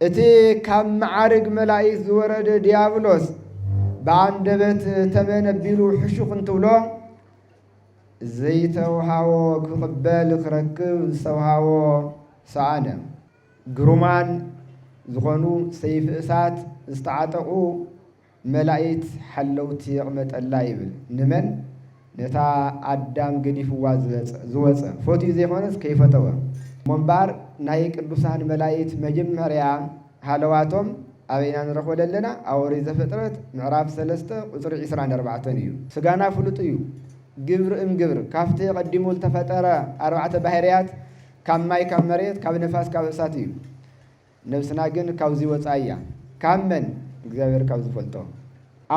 أتي كم معارج ملايك زورد ديابلوس بعندبت تمن بيلو حشوق انتولو زيتو هاو كقبال خركب سوهاو سعادة جرومان زغنو سيف إسات استعاتقو ملايت حلوتي عمت اللايب نمن نتا عدام قديف زوز فوتي زي خونس كيف توا منبار نايك الدوسان ملايت مجمريا حلواتهم أبينا نرخو لنا أوري زفترت معراف سلسته وصر عسران 4 سجانا فلوتيو جبر جبر كافتي قدموا التفترة 4 بحريات كم ماي كم مريت كم نفاس كم ساتيو نفسنا جن كوزي وصايا كمن እግዚአብሔር ካብ ዝፈልጦ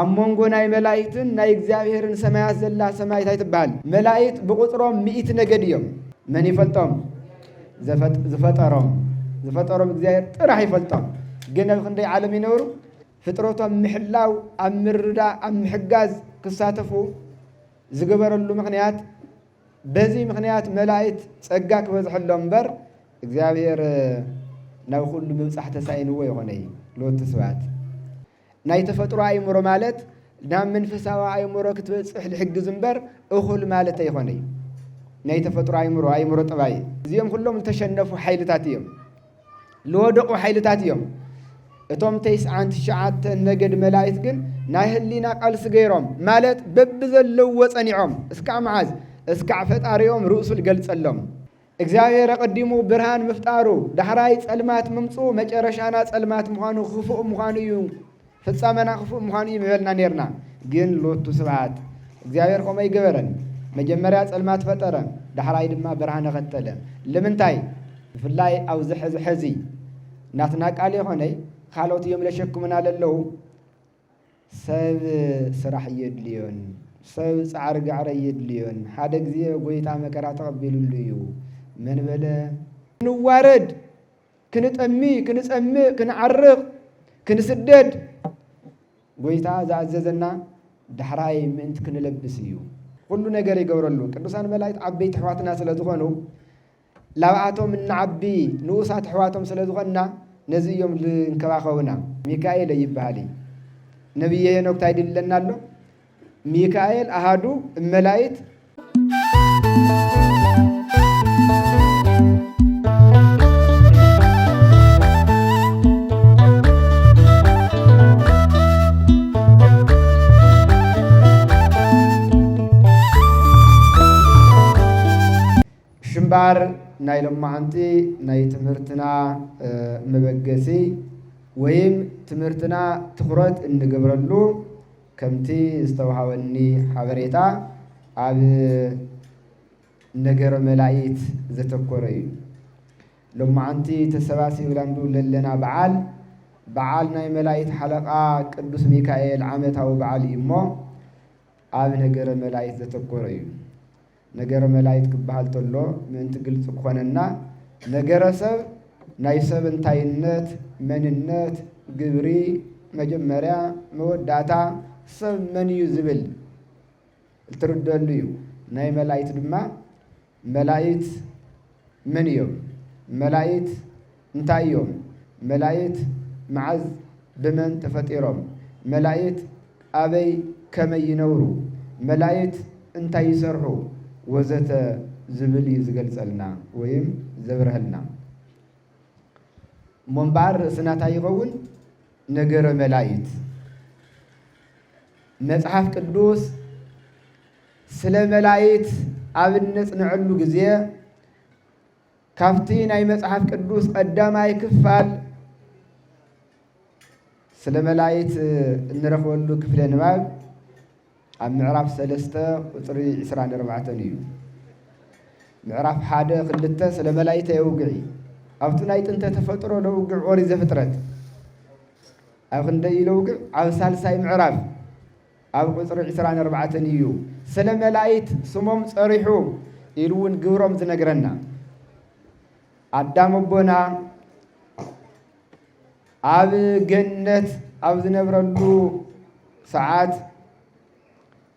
አሞንጎ ናይ መላእክትን ናይ እግዚአብሔርን ሰማያት ዘላ ሰማይት አይትባል መላእክት በቁጥሮም 100 ነገድ እዮም ማን ይፈልጦም ዝፈጠሮም እግዚአብሔር ጥራህ ይፈልጦም ግን ክንደይ ዓለም ይነብሩ ፍጥረቶም ምሕላው አምርዳ አምሕጋዝ ክሳተፉ ዝገበረሉ ምክንያት በዚህ ምክንያት መላእክት ጸጋ ክበዝሕሎም በር እግዚአብሔር ናብ ሁሉ ምብጻሕ ተሳይንዎ ይሆነይ ሎት ስባት ናይ ተፈጥሮ አይምሮ ማለት ናብ መንፈሳዊ አይምሮ ክትበጽሕ ልሕግዝ እምበር እኹል ማለት አይሆነይ ናይ ተፈጥሮ አይምሮ ጠባይ እዚኦም ሁሉም ተሸነፉ ኃይልታት እዮም ለወደቁ ኃይልታት እዮም እቶም 99 ነገድ መላእክት ግን ናይ ህሊና ቃልስ ገይሮም ማለት በብዘለው ወጸኒዖም እስከ መዓዝ እስከ ፈጣሪዮም ርእሱል ገልጸሎም እግዚአብሔር ቀዲሙ ብርሃን መፍጣሩ ዳህራይ ጸልማት መምጹ መጨረሻና ጸልማት ምዃኑ ክፉእ ምዃኑ እዩ ፍጻመና ክፉእ ምዃኑ ይበልና ነርና ግን ሎቱ ስብሐት እግዚአብሔር ቆመይ ገበረን መጀመሪያ ጸልማት ፈጠረ ዳህራይ ድማ ብርሃን ከተለ ለምንታይ ፍላይ አው ዝሕዚ ናትና ቃል ይሆነይ ካሎት እዮም ለሸክሙና ለለው ሰብ ስራሕ ይድልዮን ሰብ ጻዕር ጋዕረ ይድልዮን ሓደ ጊዜ ጎይታ መከራ ተቀበሉሉ እዩ መንበለ ንዋረድ ክንጠሚ ክንጸምእ ክንዓርቕ ክንስደድ ጎይታ ዘአዘዘና ዳህራይ ምንት ክንለብስ እዩ ሁሉ ነገር ይገብረሉ ቅዱሳን መላእክት ዓበይቲ ሕዋትና ስለዝኾኑ ላብአቶም ንዓቢ ንኡሳት ሕዋቶም ስለዝኾንና ነዚዮም ልንከባኸውና ሚካኤል ይባሃል ነብይ ሄኖክ ታይድለና ኣሎ ሚካኤል አሃዱ መላእክት ሽምባር ናይ ለማዓንቲ ናይ ትምህርትና መበገሲ ወይም ትምህርትና ትኩረት እንገብረሉ ከምቲ ዝተወሃበኒ ሓበሬታ ኣብ ነገረ መላእክት ዘተኮረ እዩ ለማዓንቲ ተሰባሲብላንዱ ለለና በዓል ናይ መላእክት ሓለቃ ቅዱስ ሚካኤል ዓመታዊ በዓል እሞ ኣብ ነገረ መላእክት ዘተኮረ እዩ ነገረ መላእክት ክበሃል ተሎ ምንት ግልጽ ኮነና ነገረ ሰብ ናይ ሰብ እንታይነት መንነት ግብሪ መጀመሪያ መወዳታ ሰብ መን እዩ ዝብል ትርደሉ እዩ ናይ መላእክት ድማ መላእክት መን እዮም መላእክት እንታይ እዮም መላእክት መዓዝ ብመን ተፈጢሮም መላእክት አበይ ከመይ ይነብሩ መላእክት እንታይ ይሰርሑ ወዘተ ዝብል ይዝገልጸልና ወይም ዘብረህልና መንባር ስናታ ይኸውን ነገረ መላእክት መጽሐፍ ቅዱስ ስለ መላእክት አብነት ንዕሉ ጊዜ ካፍቲ ናይ መጽሐፍ ቅዱስ ቀዳማይ ክፋል ስለ መላእክት እንረኽበሉ ክፍለ ንባብ ኣብ ምዕራፍ 3 ቁጥሪ 24 እዩ ምዕራፍ 1 2 ስለ መላእክት የውግዒ ኣብቱ ናይ ጥንተ ተፈጥሮ ለውግዕ ኦሪት ዘፍጥረት ኣብ ክንደይ ለውግዕ ኣብ ሳልሳይ ምዕራፍ ኣብ ቁጥሪ 24 እዩ ስለ መላእክት ስሞም ጸሪሑ ኢሉውን ግብሮም ዝነግረና አዳም ቦና ኣብ ገነት ኣብ ዝነብረሉ ሰዓት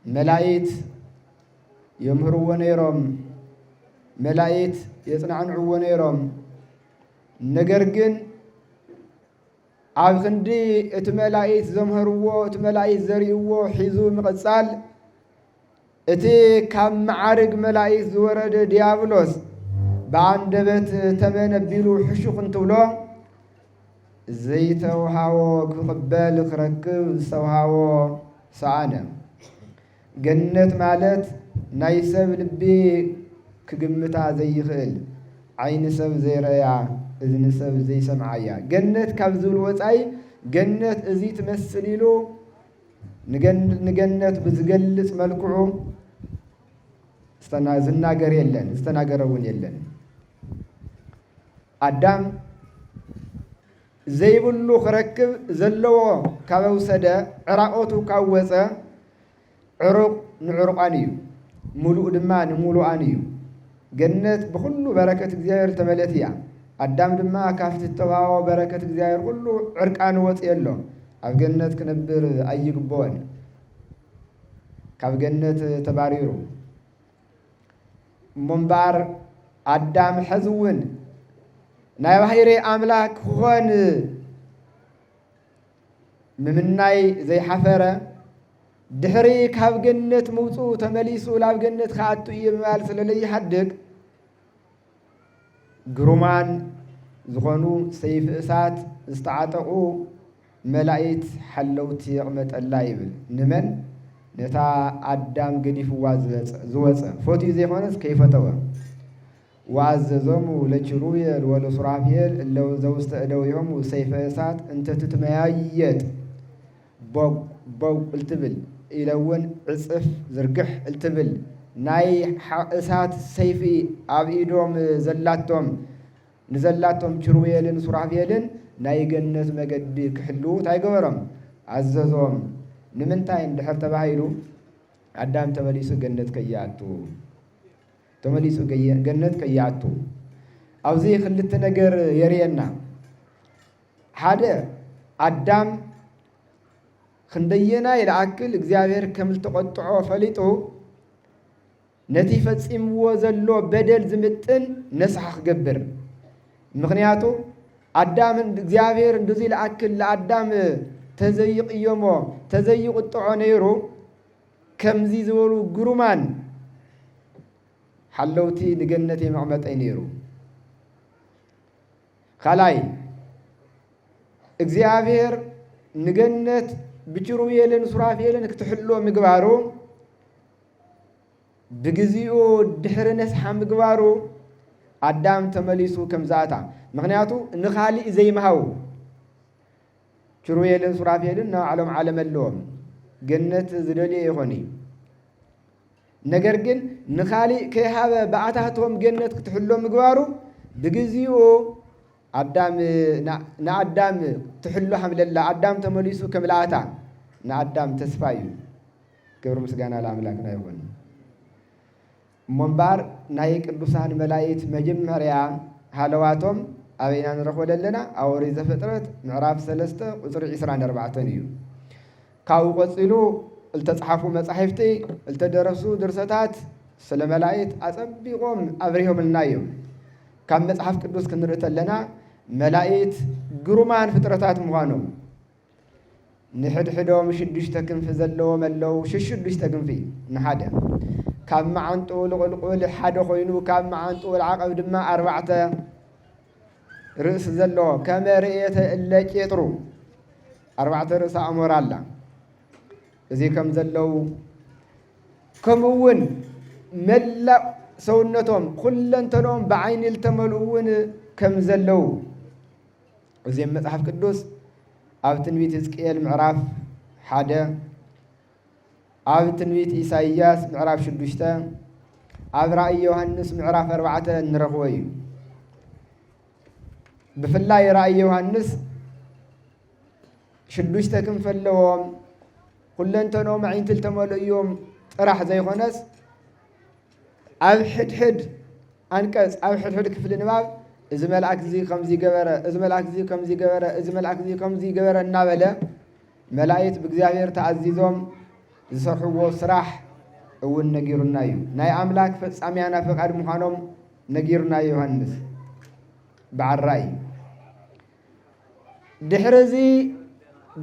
መላእክት የምህርዎ ነይሮም መላእክት የጽናዕንዕዎ ነይሮም ነገር ግን ኣብ ክንዲ እቲ መላእክት ዘምሃርዎ እቲ መላእክት ዘርእይዎ ሒዙ ምቕጻል እቲ ካብ መዓርግ መላእክት ዝወረደ ዲያብሎስ በአንደበት ተመነቢሉ ሕሹኽ እንትብሎ ዘይተውሃቦ ክቕበል ክረክብ ዝተውሃቦ ሰኣነ ገነት ማለት ናይ ሰብ ልቢ ክግምታ ዘይኽእል ዓይኒ ሰብ ዘይረያ እዝኒ ሰብ ዘይሰምዓ እያ። ገነት ካብ ዝብል ወፃኢ ገነት እዚ ትመስል ኢሉ ንገነት ብዝገልጽ መልክዑ ዝናገር የለን ዝተናገረ እውን የለን። ኣዳም ዘይብሉ ክረክብ ዘለዎ ካብ ወሰደ ዕራቆቱ ካብ ወፀ ዕሩቕ ንዕሩቃን እዩ፣ ሙሉእ ድማ ንሙሉኣን እዩ። ገነት ብኩሉ በረከት እግዚአብሔር ተመለት እያ። ኣዳም ድማ ካብቲ ዝተዋሃቦ በረከት እግዚአብሔር ኩሉ ዕርቃኑ ወፅእ ኣሎ። ኣብ ገነት ክነብር ኣይግብኦን። ካብ ገነት ተባሪሩ እምበር ኣዳም ሕዚ እውን ናይ ባሕሪ ኣምላክ ክኾን ምምናይ ዘይሓፈረ ድሕሪ ካብ ገነት ምውፁ ተመሊሱ ናብ ገነት ከኣቱ እየ ብምባል ስለለይሓድግ ግሩማን ዝኾኑ ሰይፍ እሳት ዝተዓጠቑ መላእክት ሓለውቲ የቕመጠላ ይብል። ንመን? ነታ ኣዳም ገዲፍዋ ዝወፀ ፈትዩ ዘይኮነስ ከይፈተወ ወአዘዞሙ ለኪሩቤል ወለሱራፌል እለ ዘውስተ እደዊሆሙ ሰይፈ እሳት እንተ ትትመያየጥ ቦው እልትብል ኢለውን ዕፅፍ ዝርግሕ እልትብል ናይ እሳት ሰይፊ ኣብ ኢዶም ዘላቶም ንዘላቶም ኪሩቤልን ሱራፌልን ናይ ገነት መገዲ ክሕልው እንታይ ገበሮም? ኣዘዞም። ንምንታይ እንድሕር ተባሂሉ ኣዳም ተመሊሱ ገነት ከይኣቱ ተመሊሱ ገነት ከይኣቱ ኣብዚ ክልተ ነገር የርየና። ሓደ ኣዳም ክንደየና ይልኣክል እግዚአብሔር ከም ዝተቆጥዖ ፈሊጡ ነቲ ፈጺምዎ ዘሎ በደል ዝምጥን ነስሐ ክገብር። ምክንያቱ ኣዳም እግዚአብሔር እንደዚህ ይልኣክል ለኣዳም ተዘይቅዮሞ ተዘይቁጥዖ ነይሩ ከምዚ ዝበሉ ግሩማን ሓለውቲ ንገነት የመቕመጠይ ነይሩ። ካልኣይ እግዚአብሔር ንገነት ብኪሩቤልን ሱራፌልን ክትሕሎ ምግባሩ ብግዚኡ ድሕሪ ነስሓ ምግባሩ ኣዳም ተመሊሱ ከምዛኣታ። ምክንያቱ ንኻሊእ ዘይመሃው ኪሩቤልን ሱራፌልን ናብ ዓለም ዓለም ኣለዎም ገነት ዝደልየ ይኾን እዩ። ነገር ግን ንኻሊእ ከይሃበ በኣታቶም ገነት ክትሕሎ ምግባሩ ብግዚኡ ንኣዳም ትሕሎ ሓምለላ ኣዳም ተመሊሱ ከምልኣታ ንኣዳም ተስፋ እዩ። ክብሪ ምስጋና ለኣምላክና ይኹን። እምበር ናይ ቅዱሳን መላእክት መጀመርያ ሃለዋቶም ኣበይና ንረኽቦ ዘለና? ኣብ ኦሪት ዘፍጥረት ምዕራፍ 3 ቁፅሪ 24 እዩ። ካብኡ ቆፂሉ ዝተፅሓፉ መጻሕፍቲ ዝተደረሱ ድርሰታት ስለ መላእክት ኣጸቢቖም ኣብሪሆምልና እዮም። ካብ መጽሓፍ ቅዱስ ክንርኢ ተለና መላእክት ግሩማን ፍጥረታት ምዃኖም ንሕድሕዶም 6 ክንፊ ዘለዎም ኣለው። 6 ክንፊ ንሓደ ካብ መዓንጡ ልቁልቁል ሓደ ኮይኑ ካብ መዓንጡ ልዓቐብ ድማ 4 ርእሲ ዘለዎ ከመ ርእየተ እለ ቄጥሩ 4 ርእሲ ኣእሞራ ኣላ። እዚ ከም ዘለው ከምኡውን መላእ ሰውነቶም ኩለንተኖም ብዓይኒ ዝተመልኡ እውን ከም ዘለው እዚኦም መጽሓፍ ቅዱስ ኣብ ትንቢት ሕዝቅኤል ምዕራፍ 1 ኣብ ትንቢት ኢሳይያስ ምዕራፍ 6 ኣብ ራእይ ዮሐንስ ምዕራፍ 4 እንረኽቦ እዩ። ብፍላይ ራእይ ዮሐንስ 6 ክንፊ ኣለዎም ኩለንተኖም ዓይንቲ ዝተመልኡ እዮም ጥራሕ ዘይኮነስ ኣብ ሕድሕድ አንቀጽ ኣብ ሕድሕድ ክፍሊ ንባብ እዚ መልአክ እዚ ከምዚ ገበረ እዚ መልአክ እዚ ከምዚ ገበረ እዚ መልአክ እዚ ከምዚ ገበረ እናበለ መላእክት ብእግዚአብሔር ተኣዚዞም ዝሰርሕዎ ስራሕ እውን ነጊሩና እዩ። ናይ ኣምላክ ፈጻምያና ፈቃድ ምዃኖም ነጊሩና ዮሐንስ በዓል ራእይ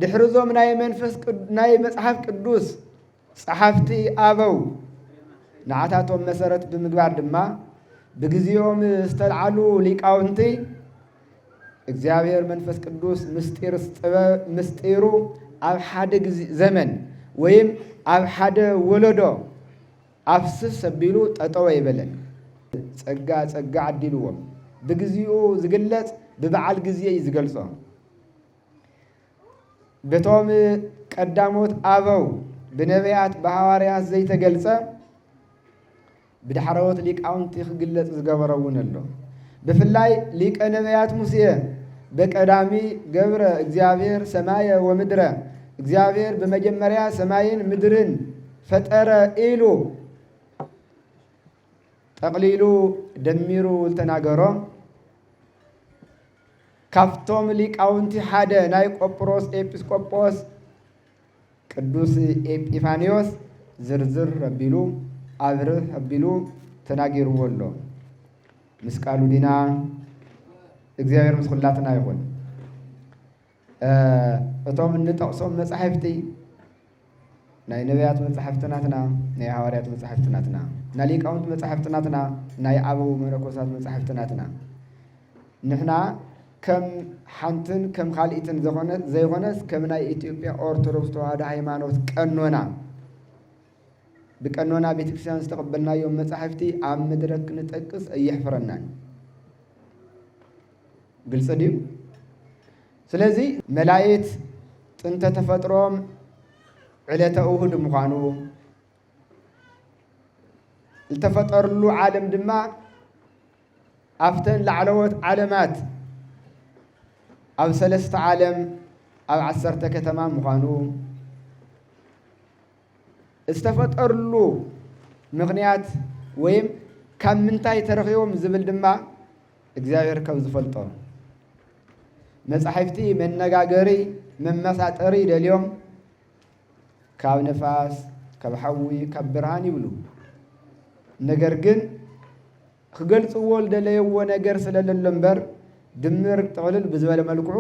ድሕርዞም ናይ መጽሐፍ ቅዱስ ጸሓፍቲ ኣበው ንዓታቶም መሰረት ብምግባር ድማ ብግዚኦም ዝተልዓሉ ሊቃውንቲ እግዚአብሔር መንፈስ ቅዱስ ምስጢሩ ኣብ ሓደ ዘመን ወይም ኣብ ሓደ ወለዶ ኣፍስስ ሰቢሉ ጠጠወ ይበለን ጸጋ ዓዲልዎም ብግዚኡ ዝግለጽ ብበዓል ጊዜ ይዝገልጾ በቶም ቀዳሞት ኣበው ብነቢያት በሐዋርያት ዘይተገልጸ ብድሕረወት ሊቃውንቲ ክግለጽ ዝገበረውን ኣሎ ብፍላይ ሊቀ ነቢያት ሙሴ በቀዳሚ ገብረ እግዚአብሔር ሰማየ ወምድረ እግዚአብሔር በመጀመሪያ ሰማይን ምድርን ፈጠረ ኢሉ ጠቅሊሉ ደሚሩ ተናገሮ ካፍቶም ሊቃውንቲ ሓደ ናይ ቆጵሮስ ኤጲስቆጶስ ቅዱስ ኤጲፋንዮስ ዝርዝር ረቢሉ አብርህ አቢሉ ተናገሩዎ ኣሎ ምስ ቃሉ ዲና እግዚአብሔር ምስ ኩላትና ይኹን እቶም እንጠቅሶም መጻሕፍቲ ናይ ነቢያት መጻሕፍትናትና ናይ ሐዋርያት መጻሕፍትናትና ናይ ሊቃውንት መጻሕፍትናትና ናይ አበው መነኮሳት መጻሕፍትናትና ንሕና ከም ሓንትን ከም ካልኢትን ዘይኾነስ ከም ናይ ኢትዮጵያ ኦርቶዶክስ ተዋህዶ ሃይማኖት ቀኖና بكأننا بيتكسان استقبلنا يوم مصحفتي عم مدرك نتقص يحفرنا بالصديق سلازي ملايت انت تفطروم علة أوهد مخانو التفطر له عالم دماء أفتن لعلوات علامات أو سلست عالم أو عسرتك تمام مخانو استفطر له مغنيات ويم كم من تاي ترخيوم زبل دما እግዚአብሔር ከብዝ ፈልጦ መጻሕፍቲ መነጋገሪ መመሳጠሪ ደልዮም ካብ ነፋስ ካብ ሓዊ ካብ ብርሃን ይብሉ ነገር ግን ክገልጽዎ ለለየዎ ነገር ስለሌለ እምበር ድምር ጥቕልል ብዝበለ መልክዑ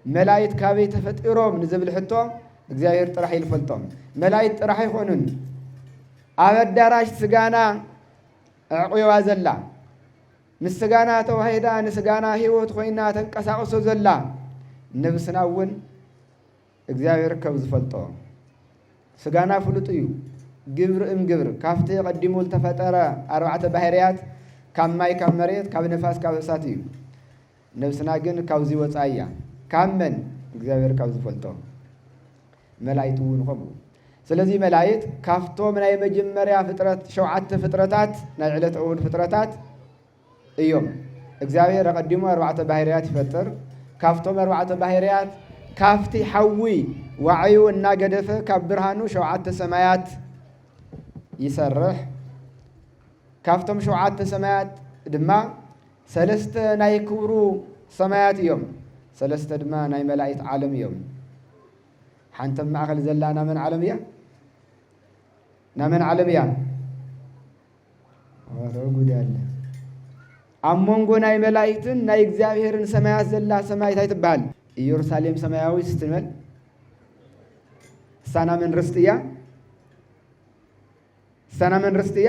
መላእክት ካበይ ተፈጢሮም ንዝብል ሕቶ እግዚአብሔር ጥራሕ ይፈልጦም መላእክት ጥራሕ ይኾኑን ኣብ አዳራሽ ስጋና ዕቆዋ ዘላ ምስጋና ተዋሂዳ ንስጋና ህይወት ኮይና ተንቀሳቅሶ ዘላ ነብስናውን እግዚአብሔር ከብዝ ፈልጦ ስጋና ፍሉጥ እዩ ግብር ግብር ካፍቲ ቀዲሙ ተፈጠረ አርባዕተ ባህሪያት ካብ ማይ ካብ መሬት ካብ ነፋስ ካብ እሳት እዩ ነብስና ግን ካብዚ ወጻያ ካመን እግዚአብሔር ከብዝ ፈልጦ መላእክቱን ቆሙ ስለዚህ መላእክት ካፍቶም ናይ መጀመሪያ ፍጥረት ሸውዓተ ፍጥረታት ናይ ዕለት እሁድ ፍጥረታት እዮም እግዚአብሔር ቀዲሙ አርባዕተ ባህሪያት ይፈጥር ካፍቶም አርባዕተ ባህሪያት ካፍቲ ሓዊ ወዓዩ እና ገደፈ ካብ ብርሃኑ ሸውዓተ ሰማያት ይሰርሕ ካፍቶም ሸውዓተ ሰማያት ድማ ሰለስተ ናይ ክብሩ ሰማያት እዮም ሰለስተ ድማ ናይ መላእክት ዓለም እዮም ሓንተም ማእኸል ዘላና መን ዓለም እያ ናመን ዓለም እያ ጉዳለ አሞንጎ ናይ መላእክትን ናይ እግዚአብሔርን ሰማያት ዘላ ሰማይት አይትባል ኢየሩሳሌም ሰማያዊ ስትመል ሳና ምን ርስትያ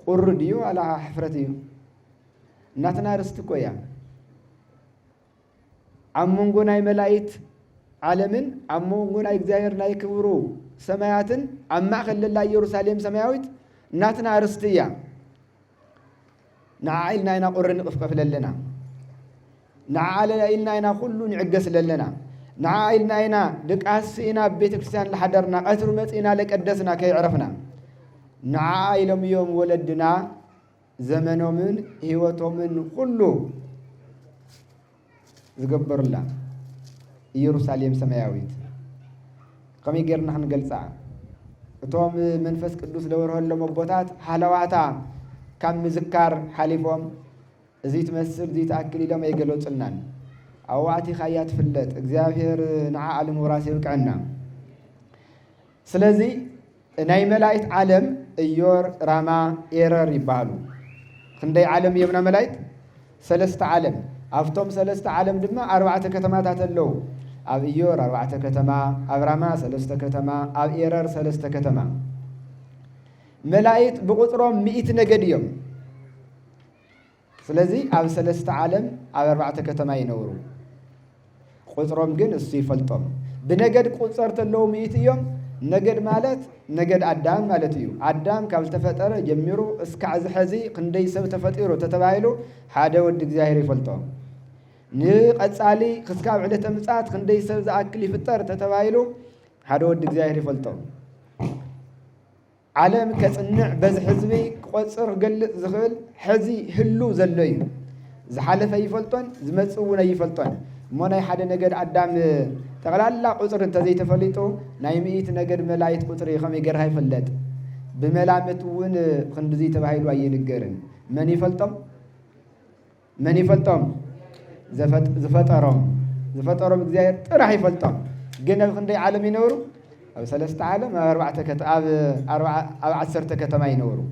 ቁርድዩ አላ ሕፍረትዩ እናትና ርስት ቆያ አሞንጎ ናይ መላእክት ዓለምን አሞንጎ ናይ እግዚአብሔር ናይ ክብሩ ሰማያትን አማኸል ለላ ኢየሩሳሌም ሰማያዊት እናትና ርስትያ نعائلنا إنا قرن قفقف لنا نعائلنا إنا كل نعجس لنا نعائلنا إنا دقاسينا بيت كريستيان لحضرنا أترمت إنا لك أدسنا كي عرفنا نعائلهم يوم ولدنا زمنهم من هوتهم من كله زقبر الله يروساليم سماويت كم يقرنا نحن قلصا توم منفس قدوس لوره لمبوتات حلواتا كم مذكر حليفهم زيت مسر زيت أكل لما يقولوا تلنان أواتي خيات فلت እግዚአብሔር نع علم وراسي وقعنا ስለዚህ ናይ መላእክት ዓለም ኢዮር ራማ ኤረር ይባሉ ክንደይ ዓለም የምና መላእክት ሰለስተ ዓለም أفتم سلست عالم دما 4 كتمات تلو أب إيور 4 كتما أب راما 3 كتما أب إيرر 3 كتما ملايت بقطرهم 100 نجد يوم ስለዚህ ኣብ 3 ዓለም ኣብ 4 ከተማ ይነብሩ ቁጥሮም ግን እሱ ይፈልጦም ብነገድ ቁጥር ተለው 100 እዮም ነገድ ማለት ነገድ አዳም ማለት እዩ አዳም ካብ ተፈጠረ ጀሚሩ እስከ ሕዚ ክንደይ ሰብ ተፈጢሩ ተተባይሉ ሓደ ወድ እግዚአብሔር ይፈልጦም ንቀጻሊ ክስካብ ዕለተ ምጽአት ክንደይ ሰብ ዝኣክል ይፍጠር ተተባይሉ ሓደ ወድ እግዚአብሔር ይፈልጦም ዓለም ከጽንዕ በዝ ሕዝቢ ቁጽር ገልጽ ዝኽእል ሕዚ ህሉ ዘሎ እዩ ዝሓለፈ ይፈልጦን ዝመጽውነ ይፈልጦን ሞናይ ሓደ ነገድ አዳም ተቀላላ ቁጽር እንተዘይተፈሊጡ ናይ 100 ነገድ መላእክት ቁጽር ይኸም ይገርሃ ይፈለጥ በመላመቱን ክንድዚ ተባሂሉ አይንገርን ማን ይፈልጦም ዘፈጠሮም እግዚአብሔር ጥራህ ይፈልጦም ግን ክንደይ ዓለም ይነብሩ أو 3 عالم أو 4 كتاب أو 10 كتما ينورو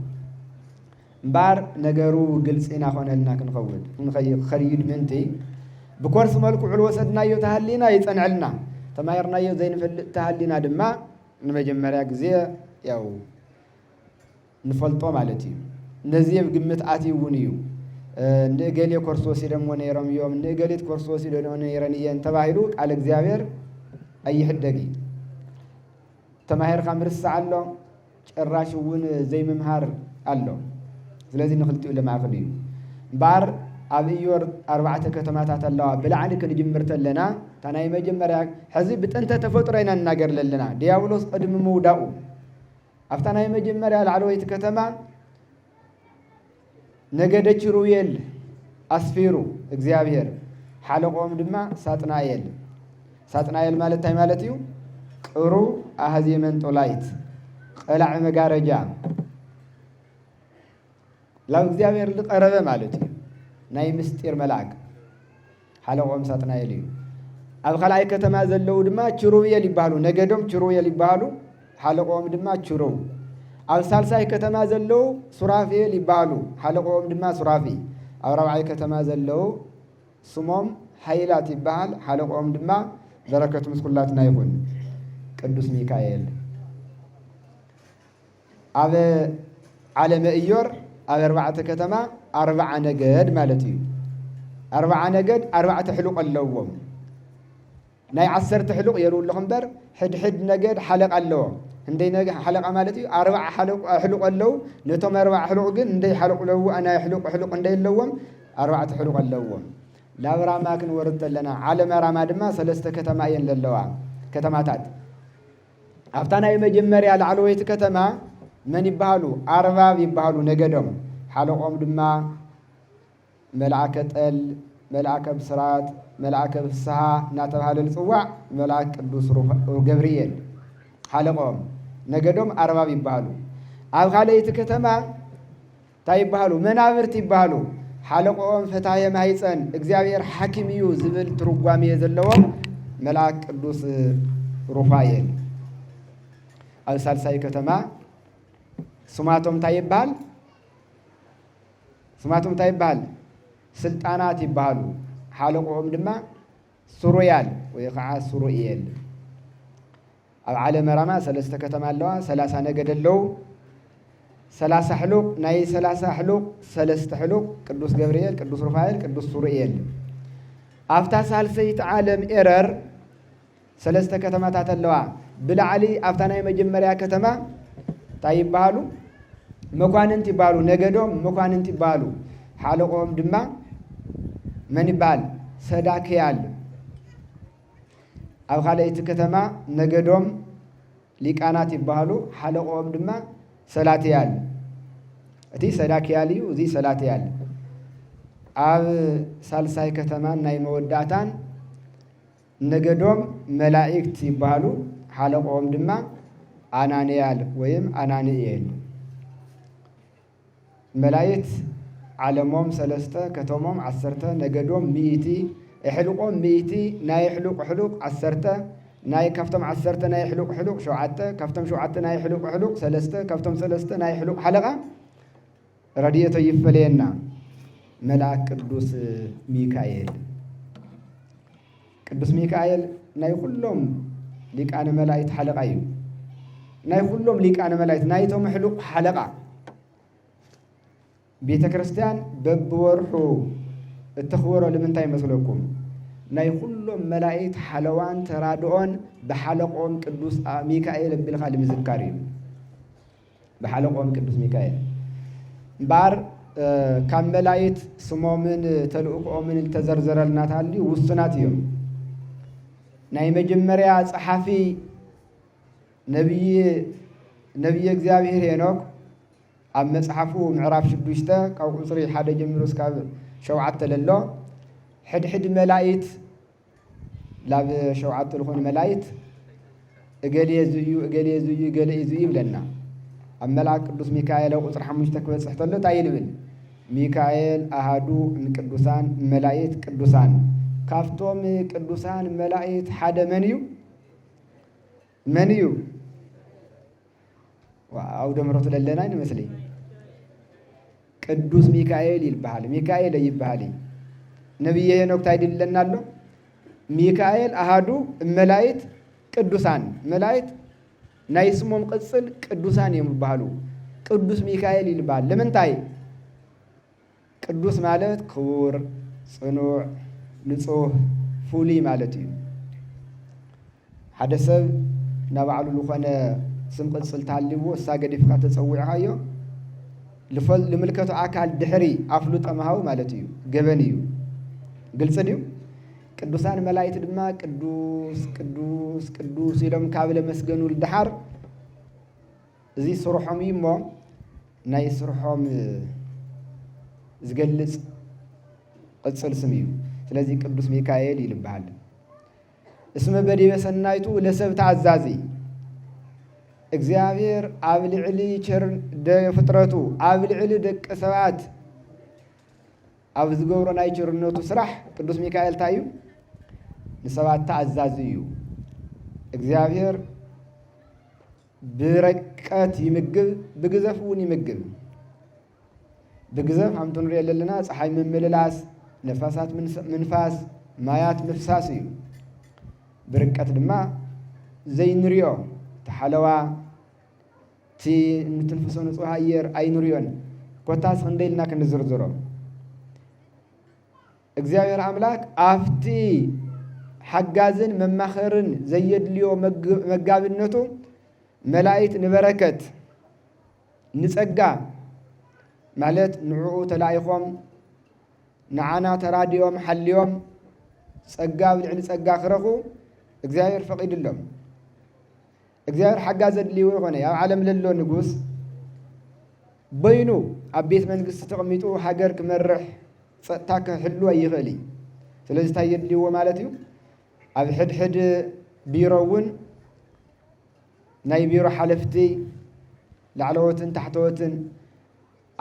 بار نجارو جلسنا خنا لنا كنخود خريج منتي بكورس مالك علو وسدنا يتهلينا يتنعلنا تمايرنا يزين في تهلينا دما نمجمريا غزي ياو نفلطو مالتي نزيف قمت آتي ونيو نقالي كورسوسي دمو نيرم يوم نقاليت كورسوسي دمو نيرانيين تباهيلو على እግዚአብሔር أي حدقي تماهر خمرس علّو ጭራሽውን ዘይ መምሃር አለው ስለዚህ ንخلطو ለማخلዩ ባር አብዮር 4 ከተማታት አለዋ ብላዕን ከንጅምርተለና ታናይ መጀመሪያ ሕዚ ብጥንተ ተፈጥሮይና እናገር ለለና ዲያብሎስ ቀድም መውዳኡ አፍታናይ መጀመሪያ ለዓለወይት ከተማ ነገደች ሩየል አስፊሩ እግዚአብሔር ሓለቆም ድማ ሳጥናኤል ማለት ታይ ማለት እዩ ቅሩ አህዚ መንጦላይት ቀላዕ መጋረጃ ላው እግዚአብሔር ለቀረበ ማለት እዩ ናይ ምስጢር መልአክ ሓለቆም ሳጥናኤል እዩ ኣብ ኸላይ ከተማ ዘለው ድማ ችሩቤል ይባሉ ነገዶም ችሩቤል ይባሉ ሓለቆም ድማ ችሩ ኣብ ሳልሳይ ከተማ ዘለው ሱራፌል ይባሉ ሓለቆም ድማ ሱራፊ ኣብ ራብዓይ ከተማ ዘለው ስሞም ኃይላት ይባል ሓለቆም ድማ በረከቱ ምስኩላትና ይሁን ቅዱስ ሚካኤል ኣብ ዓለመ ኢዮር ኣብ 4 ከተማ 40 ነገድ ማለት እዩ 40 ነገድ 4 ሕሉቅ ኣለዎም ናይ 10 ሕሉቅ የሩልኹ እምበር ሕድሕድ ነገድ ሓለቅ ኣለዎ እንደይ ነገድ ሓለቃ ማለት እዩ 40 ሕሉቅ ኣለው ነቶም 40 ሕሉቅ ግን እንደይ ሓለቁ ለው ናይ ሕሉቅ እንደይ ኣለዎም 4 ሕሉቅ ኣለዎም ላብራማ ክንወርድ ኣለና ዓለመ ራማ ድማ 3 ከተማ እየን ዘለዋ ከተማታት አፍታናይ መጀመሪያ ለዓለወይት ከተማ من يبهالو أرباب يبهالو نجدهم حلقهم دما ملعك تل ملعك بسرات ملعك بسها ناتبهال الصواع ملعك قدوس جبريل حلقهم نجدهم أرباب يبهالو أبغاليت كتما تيبهالو منابرت يبهالو حلقهم فتايا مايسن እግዚአብሔር حكيميو زبل ترقوامي يزلوهم ملعك قدوس رفايل السالساي كتما سماتهم تايبال سلطانات يبالو حالقهم دما سرويال ويقع سرويال العالم رما 3 ከተማ አለዋ 30 ነገድ አለው 30 حلوق ናይ 30 حلوق 3 حلوق ቅዱስ ገብርኤል ቅዱስ ሩፋኤል ቅዱስ ሱሩኤል አፍታ ሳልሰይት ዓለም ኤረር 3 ከተማታት አለዋ ብላዕሊ አፍታ ናይ መጀመሪያ ከተማ ታይባሉ መኳንንት ይባሉ ነገዶም መኳንንት ይባሉ ሓለቆም ድማ ማን ይባል ሰዳክያል ኣብ ኻለይት ከተማ ነገዶም ሊቃናት ይባሉ ሓለቆም ድማ ሰላትያል እቲ ሰዳክያል እዩ እዚ ሰላትያል ኣብ ሳልሳይ ከተማ ናይ መወዳእታን ነገዶም መላእክት ይባሉ ሓለቆም ድማ አናንያል ወይም አናንኤል መላእክት ዓለሞም 3 ከተሞም 10 ነገዶም 100 እሕልቆም 100 ናይ ሕሉቅ 10 ናይ ከፍቶም 10 ናይ ሕሉቅ 7 ከፍቶም 7 ናይ ሕሉቅ 3 ከፍቶም 3 ናይ ሕሉቅ ሓለቃ ረድኤቶ ይፈለየና መልአክ ቅዱስ ሚካኤል ቅዱስ ሚካኤል ናይ ኩሎም ሊቃነ መላእክት ሓለቃ እዩ ናይ ኩሎም ሊቃነ መላእክት ናይቶም ሕሉቕ ሓለቃ ቤተ ክርስቲያን በብወርሑ እትኽበሮ ንምንታይ መስለኩም ናይ ኩሎም መላእክት ሓለዋን ተራድኦን ብሓለቆም ቅዱስ ሚካኤል ኣቢልካ ንምዝካር እዩ بحلقهم قدوس ميكائيل بار كم ملايت سمومن تلؤقهم من التزرزر الناتالي والسناتيهم ناي مجمريا صحافي نبي እግዚአብሔር ሄኖክ ኣብ መጽሐፉ ምዕራፍ 6 ካብ ቁጽሪ 1 ጀምሮ እስከ 7 ለሎ ሕድሕድ መላእክት ላብ 7 ልኾኑ መላእክት እገሌ ዝዩ እገሌ ዝዩ እገሌ ዝዩ ይብለና الملاك قدوس ميكائيل وقصر حموش تكبس احتلو تايلبن ميكائيل أهدو من قدوسان ملايت قدوسان كافتوم قدوسان ملايت حدا منيو أو دمرت للناين مثلي قدوس ميكائيل يلبحالي ميكائيل يلبحالي نبي هنوك تايدل لنا له ميكائيل أهدو ملايت قدوسان ملايت نايسمهم قصل قدوسان يمبالو قدوس ميكائيل يلبال لمن تاي قدوس مالت كور صنوع نصوح فولي مالتي حدا سب نبعلو لخوانا سم قصل تعلمو الساقة دفقة تصوعها لملكته عاكال دحري عفلو تمهاو مالتي قبنيو قلت ديو ቅዱሳን መላእክት ድማ ቅዱስ ቅዱስ ቅዱስ ኢሎም ካብለ መስገኑ ልድሓር እዚ ስሩሖም እሞ ናይ ስሩሖም ዝገልጽ ቅጽል ስም እዩ ስለዚ ቅዱስ ሚካኤል ይልበሃል እስመ በዲበ ሰናይቱ ለሰብ ተዓዛዚ እግዚአብሔር ኣብ ልዕሊ ቸር ፍጥረቱ ኣብ ልዕሊ ደቂ ሰባት ኣብ ዝገብሮ ናይ ቸርነቱ ስራሕ ቅዱስ ሚካኤል ታዩ ንሰባት ተዓዛዚ እዩ እግዚአብሔር بركات يمجب بجزف ونيمجب بجزف عم تنري لنا صحي من مللاس نفاسات من فاس مايات مفساسي بركات دماء زي نريو تحلوا تي نتنفسون صهاير أي نريون كوتاس خنديلنا كنزرزرو እግዚአብሔር አምላክ አፍቲ ሐጋዝን መማኸርን ዘየድልዮ መጋብነቱ መላእክት ንበረከት ንጸጋ ማለት ንዑኡ ተላኢኾም ንዓና ተራዲዮም ሓልዮም ጸጋ ብልዕሊ ጸጋ ክረኹ እግዚአብሔር ፈቂድሎም እግዚአብሔር ሐጋዝ ዘድልዮ ይኾነ ኣብ ዓለም ለሎ ንጉስ በይኑ ኣብ ቤት መንግስት ተቐሚጡ ሃገር ክመርሕ ጸጥታከ ሕልዋ ይኽእሊ ስለዚህ ታየድልዎ ማለት እዩ ኣብ ሕድሕድ ቢሮውን ናይ ቢሮ ሓለፍቲ ላዕለወትን ታሕተወትን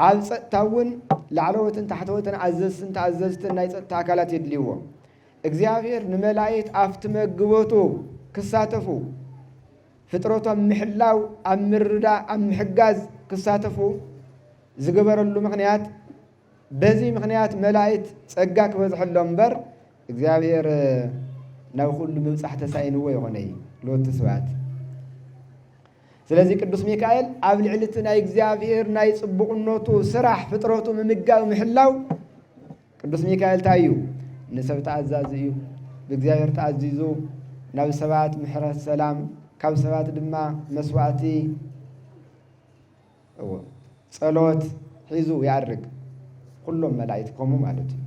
ኣብ ጸጥታውን ላዕለወትን ታሕተወትን ኣዘዝትን ተኣዘዝትን ናይ ጸጥታ ኣካላት የድልዎ እግዚአብሔር ንመላእክት ኣፍቲ መግቦቱ ክሳተፉ ፍጥረቶም ምሕላው ኣብ ምርዳእ ኣብ ምሕጋዝ ክሳተፉ ዝገበረሉ ምክንያት በዚህ ምክንያት መላእክት ጸጋ ክበዝሕሎም እምበር እግዚአብሔር ናብ ኩሉ ምብጻሕ ተሳኢንዎ ይኾነ ሎት ስብሐት ስለዚህ ቅዱስ ሚካኤል ኣብ ልዕልቲ ናይ እግዚአብሔር ናይ ጽቡቕነቱ ስራሕ ፍጥረቱ ምምጋብ ምሕላው ቅዱስ ሚካኤል ታዩ ንሰብ ተኣዛዚ እዩ ብእግዚአብሔር ተኣዚዙ ናብ ሰባት ምሕረት ሰላም ካብ ሰባት ድማ መስዋዕቲ ጸሎት ሒዙ ያርግ كلهم ملائكة كمو مالتي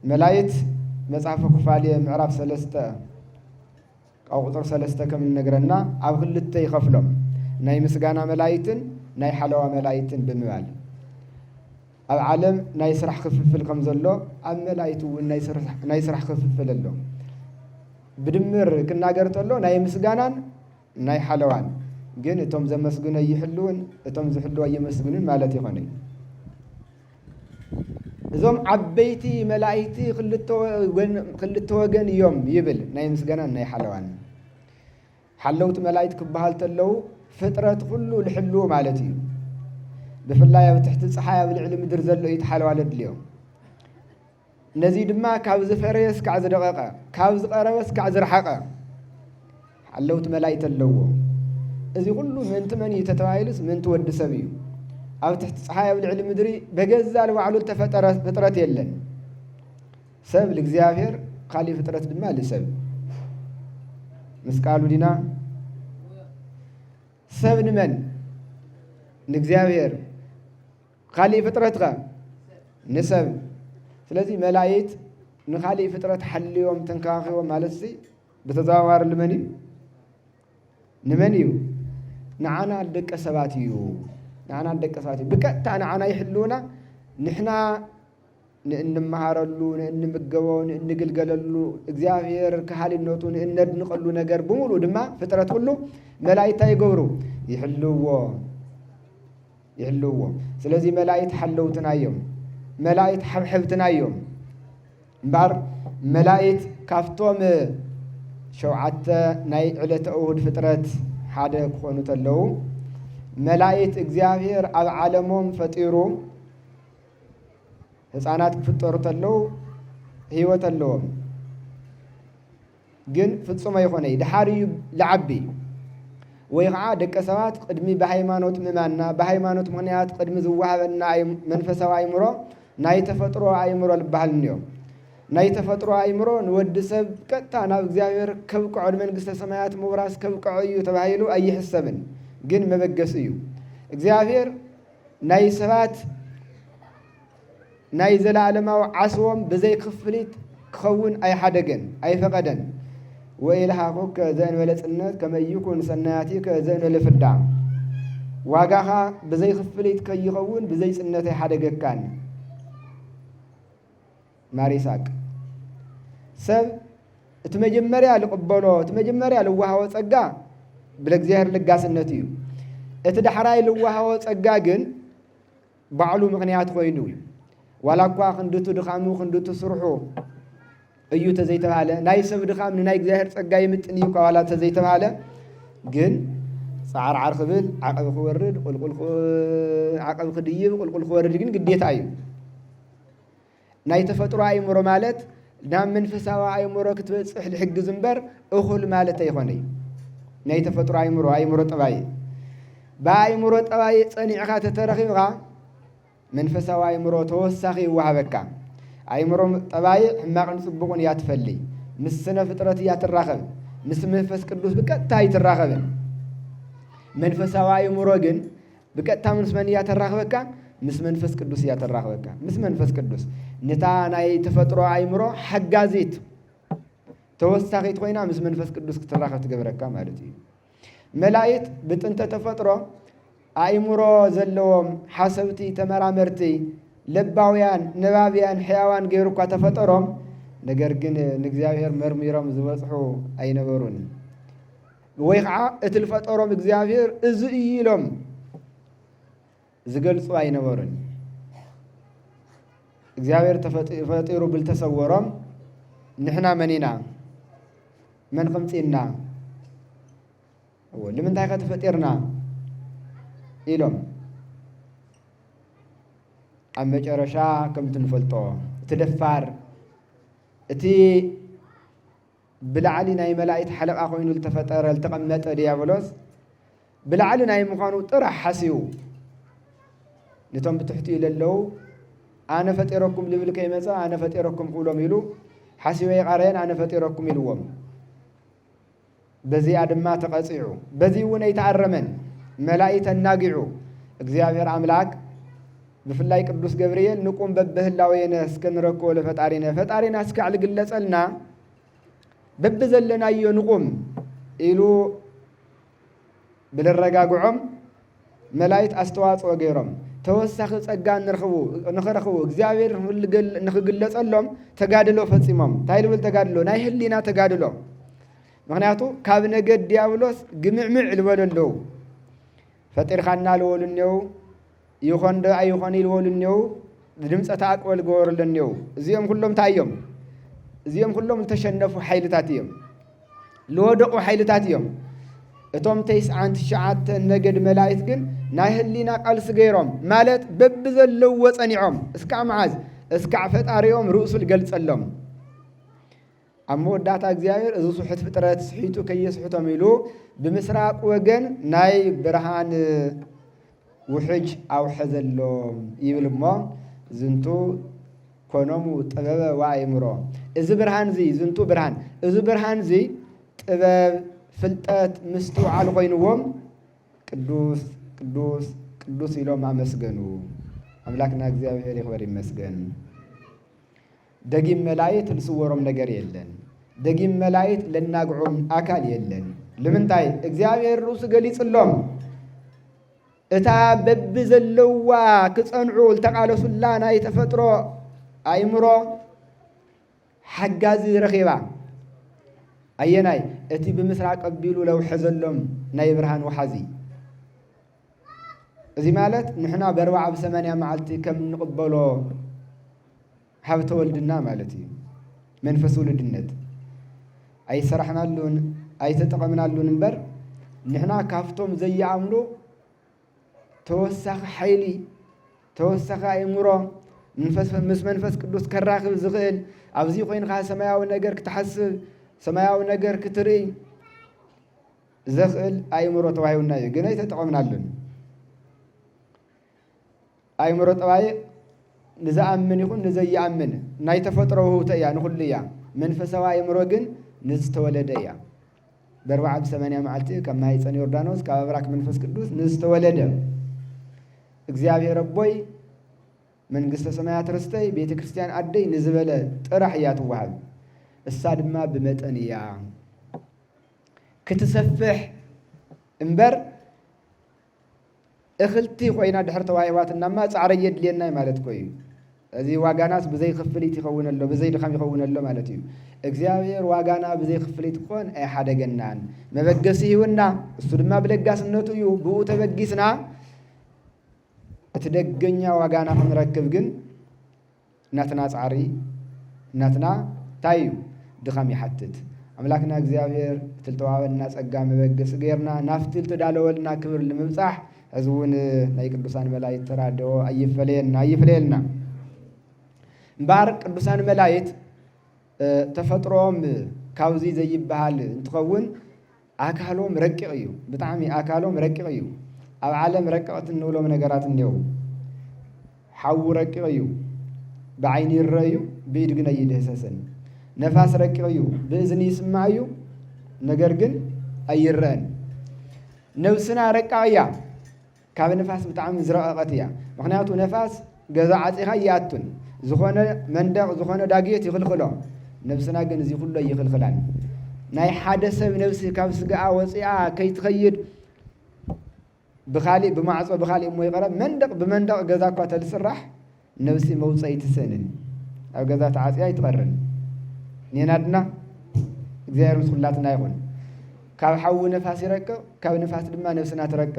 ملائكة مصحف كفالية معرف 3 أو قطر 3 كم نقرنا أو خلته يخفلهم ناي مسجانا ملائكة ناي حلوة ملائكة بموال أو عالم ناي سرح خفف الكم زلوا أم ملائكة ناي سرح خفف لله بدمر كنا قرت له ناي مسجانا ناي حلوان جن توم زمسجنا يحلون توم زحلوا يمسجنون مالتي خني زوم عبيتي ملائكتي خلت وجن يوم يبل ناي مسجنا ناي حلوان حلوت ملائكة كبهالت له فترة كله لحلو مالتي بفلايا بتحت الصحايا بالعلم درزل له يتحلوا على اليوم نزي دما كابز فريس كعز دقيقة كابز قربس كعز رحقة علوت ملايت اللو إذا كله من تمني تتوايلس من تود سبيو أو تحت صحايا بالعلم مدري بجزال وعلو فترة يلن سب الإجزافير قالي فترة دما لسب مسكالو دينا سب من الإجزافير قالي فترة نسب ስለዚህ መላእክት ንኻሊ ፍጥረት ሓልዮም ተንካኺዎም ማለትሲ በተዘዋዋሪ ንመን እዩ ንዓና ደቀ ሰባት እዩ ብቀጥታ ንዓና ይሕልውና ንሕና ንእንመሃረሉ ንእንምገበው ንእንግልገለሉ እግዚአብሔር ካህሊነቱ ንእነድንቀሉ ነገር በሙሉ ድማ ፍጥረት ሁሉ መላእክት ይገብሩ ይሕልውዎ ስለዚህ መላእክት ሓለውትና እዮም ملايت حبحبتنا يوم بار ملايت كافتوم شوعت ناي علة أود فترة حدا كونو تلو ملايت إجزافير على عالمهم فتيرو هسانات فتورو تلو هيو تلو جن فتصوم يخوني دحاري لعبي ويقع دك سوات قدمي بهايمانوت ممانا بهايمانوت منيات قدمي زوهبنا منفسوا أيمرو ناي تفطروا أيمرو البحل اليوم ناي تفطروا أيمرو نود سب كتانا بزاير كبك عد من قصة سمايات مبراس كبك عيو تبعيلو أي حسبن جن مبقسيو إجزافير ناي سبات ناي زلالما وعصوم بزي خفليت خون أي حدقن أي فقدن وإلهاكوك زين ولسنات كما يكون سناتيك زين ولفدع واقعها بزي خفليت كي يخون بزي سنات حدقك كان ماريساك سب تمجمريا لقبلو تمجمريا لوها وصقا بالእግዚአብሔር ልጋስነትዩ እትዳሕራይ ልوها ወصقا ግን ባዕሉ ምክንያት ኮይኑ ዋላኳ ክንድቱ ድኻሙ ክንድቱ ስርሑ እዩ ተዘይተባለ ናይ ሰብ ድኻም ናይ እግዚአብሔር ጸጋ ይምጥን እዩ ቃዋላ ተዘይተባለ ግን ጻዓር ክብል ዓቀብ ክወርድ ቁልቁል ዓቀብ ክድይብ ቁልቁል ክወርድ ግን ግዴታ እዩ ናይ ተፈጥሮ አይምሮ ማለት ናብ መንፈሳዊ አይምሮ ክትበጽሕ ልሕግዝ እምበር እኹል ማለት አይኾነይ ናይ ተፈጥሮ አይምሮ ጠባይ በአይምሮ ጠባይ ጸኒዕኻ ተተረኺብኻ መንፈሳዊ አይምሮ ተወሳኺ ይዋሃበካ አይምሮ ጠባይ ሕማቅን ጽቡቕን ያትፈልይ ምስ ስነ ፍጥረት ያትራኸብ ምስ መንፈስ ቅዱስ በቀጥታ ይትራኸብ መንፈሳዊ አይምሮ ግን በቀጥታ ምስ ማን ያተራኸበካ ምስ መንፈስ ቅዱስ ያተራኸበካ ምስ መንፈስ ቅዱስ ነታ ናይ ተፈጥሮ አይምሮ ሓጋዚት ተወሳኺት ኮይና ምስ መንፈስ ቅዱስ ክትራኸብ ትገብረካ ማለት እዩ መላእክት ብጥንተ ተፈጥሮ አይምሮ ዘለዎም ሓሰብቲ ተመራመርቲ ለባውያን ነባብያን ሕያዋን ገይሩካ ተፈጠሮም ነገር ግን ንእግዚአብሔር መርሚሮም ዝበጽሑ አይነበሩን ወይ ከዓ እትልፈጠሮም እግዚአብሔር እዚ ኢሎም ዝገልጹ አይነበሩን እግዚአብሔር ተፈጥሮ ብልተሰወሮም ንሕና መኒና من خمسيننا لمن تايخة تفتيرنا إلهم أما جرشا كم تنفلطو تدفار تي بالعالي ناي ملايت حلق أخوين التفتر التقمت ديابلوس بالعالي ناي مخانو طرح حسيو نتم بتحتي للو أنا فتيركم لبلك يمسا أنا فتيركم قولوا ميلو حسيوي قارين أنا فتيركم ميلوهم بزي أدم تقصيعو بزي ونا يتعرمن ملائكة الناقعو እግዚአብሔር አምላክ بفلاي ቅዱስ ገብርኤል ንቁም በበህላወይነ እስከንረኮ ለፈጣሪና እስካል ግለጸልና በበዘለና ይንቁም ኢሉ ብለረጋግዖም መላእክት አስተዋጽኦ ገይሮም ተወሳኺ ጸጋ ንኽረኽቡ እግዚአብሔር ንኽግለጸሎም ተጋድሎ ፈጺሞም ታይልብል ተጋድሎ ናይ ህሊና ተጋድሎ ምክንያቱ ካብ ነገድ ዲያብሎስ ግምዕምዕ ልበለለው ፈጢርኻና ልወሉኔው ይኾን ደ አይኾን ይልወሉኔው ድምፀ ተአቅበል ገወሩልኔው እዚኦም ሁሉም ታዮም እዚኦም ሁሉም ተሸነፉ ኃይልታት እዮም ለወደቁ ኃይልታት እዮም እቶም ተይስዓንት ሸዓተ ነገድ መላእክት ግን ናይ ህሊና ቃልስ ገይሮም ማለት በብዘለው ወጸኒዖም እስካ መዓዝ እስካዕ ፈጣሪኦም ርእሱ ልገልጸሎም ኣብ መወዳእታ እግዚኣብሔር እዚ ስሑት ፍጥረት ስሒቱ ከየስሕቶም ኢሉ ብምስራቅ ወገን ናይ ብርሃን ውሕጅ ኣውሐዘሎም ይብል እሞ ዝንቱ ኮኖሙ ጥበበ ወአእምሮ እዚ ብርሃን እዚ ዝንቱ ብርሃን እዚ ብርሃን እዚ ጥበብ ፍልጠት ምስትውዓል ኮይኑዎም ቅዱስ ቅዱስ ቅዱስ ኢሎም አመስገኑ። አምላክና እግዚአብሔር ይክበር ይመስገን። ደጊም መላእክት ልስወሮም ነገር የለን። ደጊም መላእክት ለናግዑም አካል የለን። ለምንታይ እግዚአብሔር ርእሱ ገሊጽሎም እታ በብ ዘለዋ ክጸንዑ ልተቃለሱላ ናይ ተፈጥሮ አእምሮ ሓጋዚ ረኺባ አየናይ እቲ ብምስራቅ ቀቢሉ ለውሐ ዘሎም ናይ ብርሃን ወሓዚ እዚ ማለት ንሕና በ40 ብ80 መዓልቲ ከም ንቕበሎ ሃብተ ወልድና ማለት እዩ። መንፈስ ውልድነት ኣይሰራሕናሉን ኣይተጠቐምናሉን እምበር ንሕና ካፍቶም ዘየኣምኑ ተወሳኺ ሓይሊ ተወሳኺ አእምሮ ምስ መንፈስ ቅዱስ ከራኽብ ዝኽእል ኣብዚ ኮይንካ ሰማያዊ ነገር ክትሓስብ ሰማያዊ ነገር ክትርኢ ዘኽእል አእምሮ ተዋሂቡና እዩ። ግን ኣይተጠቐምናሉን። አእምሮ ጠባይ ንዝኣምን ይኹን ንዘይኣምን ናይ ተፈጥሮ ውህብቶ እያ ንኹሉ እያ። መንፈሳዊ አእምሮ ግን ንዝተወለደ እያ። በ40 ብ80 መዓልቲ ካብ ማኅፀን ዮርዳኖስ ካብ ኣብራክ መንፈስ ቅዱስ ንዝተወለደ እግዚአብሔር ኣቦይ መንግስተ ሰማያት ርስተይ ቤተ ክርስቲያን ኣደይ ንዝበለ ጥራሕ እያ ትወሃብ። እሳ ድማ ብመጠን እያ ክትሰፍሕ እምበር እኽልቲ ኮይና ድሕር ተዋሂባትናማ ጻዕረ የድልየና ማለት ኮዩ። እዚ ዋጋናስ ብዘይ ክፍሊት ይኸውን ኣሎ ብዘይ ድኻም ይኸውን ኣሎ ማለት እዩ። እግዚአብሔር ዋጋና ብዘይ ክፍሊት ክኾን ኣይሓደገናን መበገሲ ይሁና እሱ ድማ ብለጋስነቱ እዩ። ብኡ ተበጊስና እቲ ደገኛ ዋጋና ክንረክብ ግን እናትና ጻዕሪ እናትና ታዩ ድኻም ይሓትት። አምላክና እግዚአብሔር ትልተዋበልና ጸጋ መበገሲ ገይርና ናፍቲ ልተዳለወልና ክብር ንምብጻሕ ሕዝቡን ናይ ቅዱሳን መላእክት ተራድኦ ኣይፍለየልና እምበር ቅዱሳን መላእክት ተፈጥሮም ካብዚ ዘይበሃል እንትኸውን ኣካሎም ረቂቕ እዩ። ብጣዕሚ ኣካሎም ረቂቕ እዩ። ኣብ ዓለም ረቂቕት እንብሎም ነገራት እኒአው። ሓዊ ረቂቕ እዩ፣ ብዓይኒ ይርአ እዩ፣ ብኢድ ግን ኣይድህሰስን። ነፋስ ረቂቕ እዩ፣ ብእዝኒ ይስማዕ እዩ፣ ነገር ግን ኣይርአን። ነብስና ረቃቕ እያ፣ ካብ ነፋስ ብጣዕሚ ዝረቐቐት እያ። ምክንያቱ ነፋስ ገዛ ዓፂኻ ይኣቱን ዝኾነ መንደቕ ዝኾነ ዳግየት ይኽልኽሎ። ነብስና ግን እዚ ኩሉ ኣይኽልኽላን። ናይ ሓደ ሰብ ነብሲ ካብ ስጋኣ ወፂኣ ከይትኸይድ ብኻሊእ ብማዕጾ ብኻሊእ እሞ ይቐረብ መንደቕ ብመንደቕ ገዛ እኳ ተልስራሕ ነብሲ መውፀኢ ትስእንን ኣብ ገዛ ተዓፂያ ይትቐርን። ኔና ድና እግዚአብሔር ምስ ኩላትና ይኹን። ካብ ሓዊ ነፋስ ይረቅቕ፣ ካብ ነፋስ ድማ ነብስና ትረቅቕ፣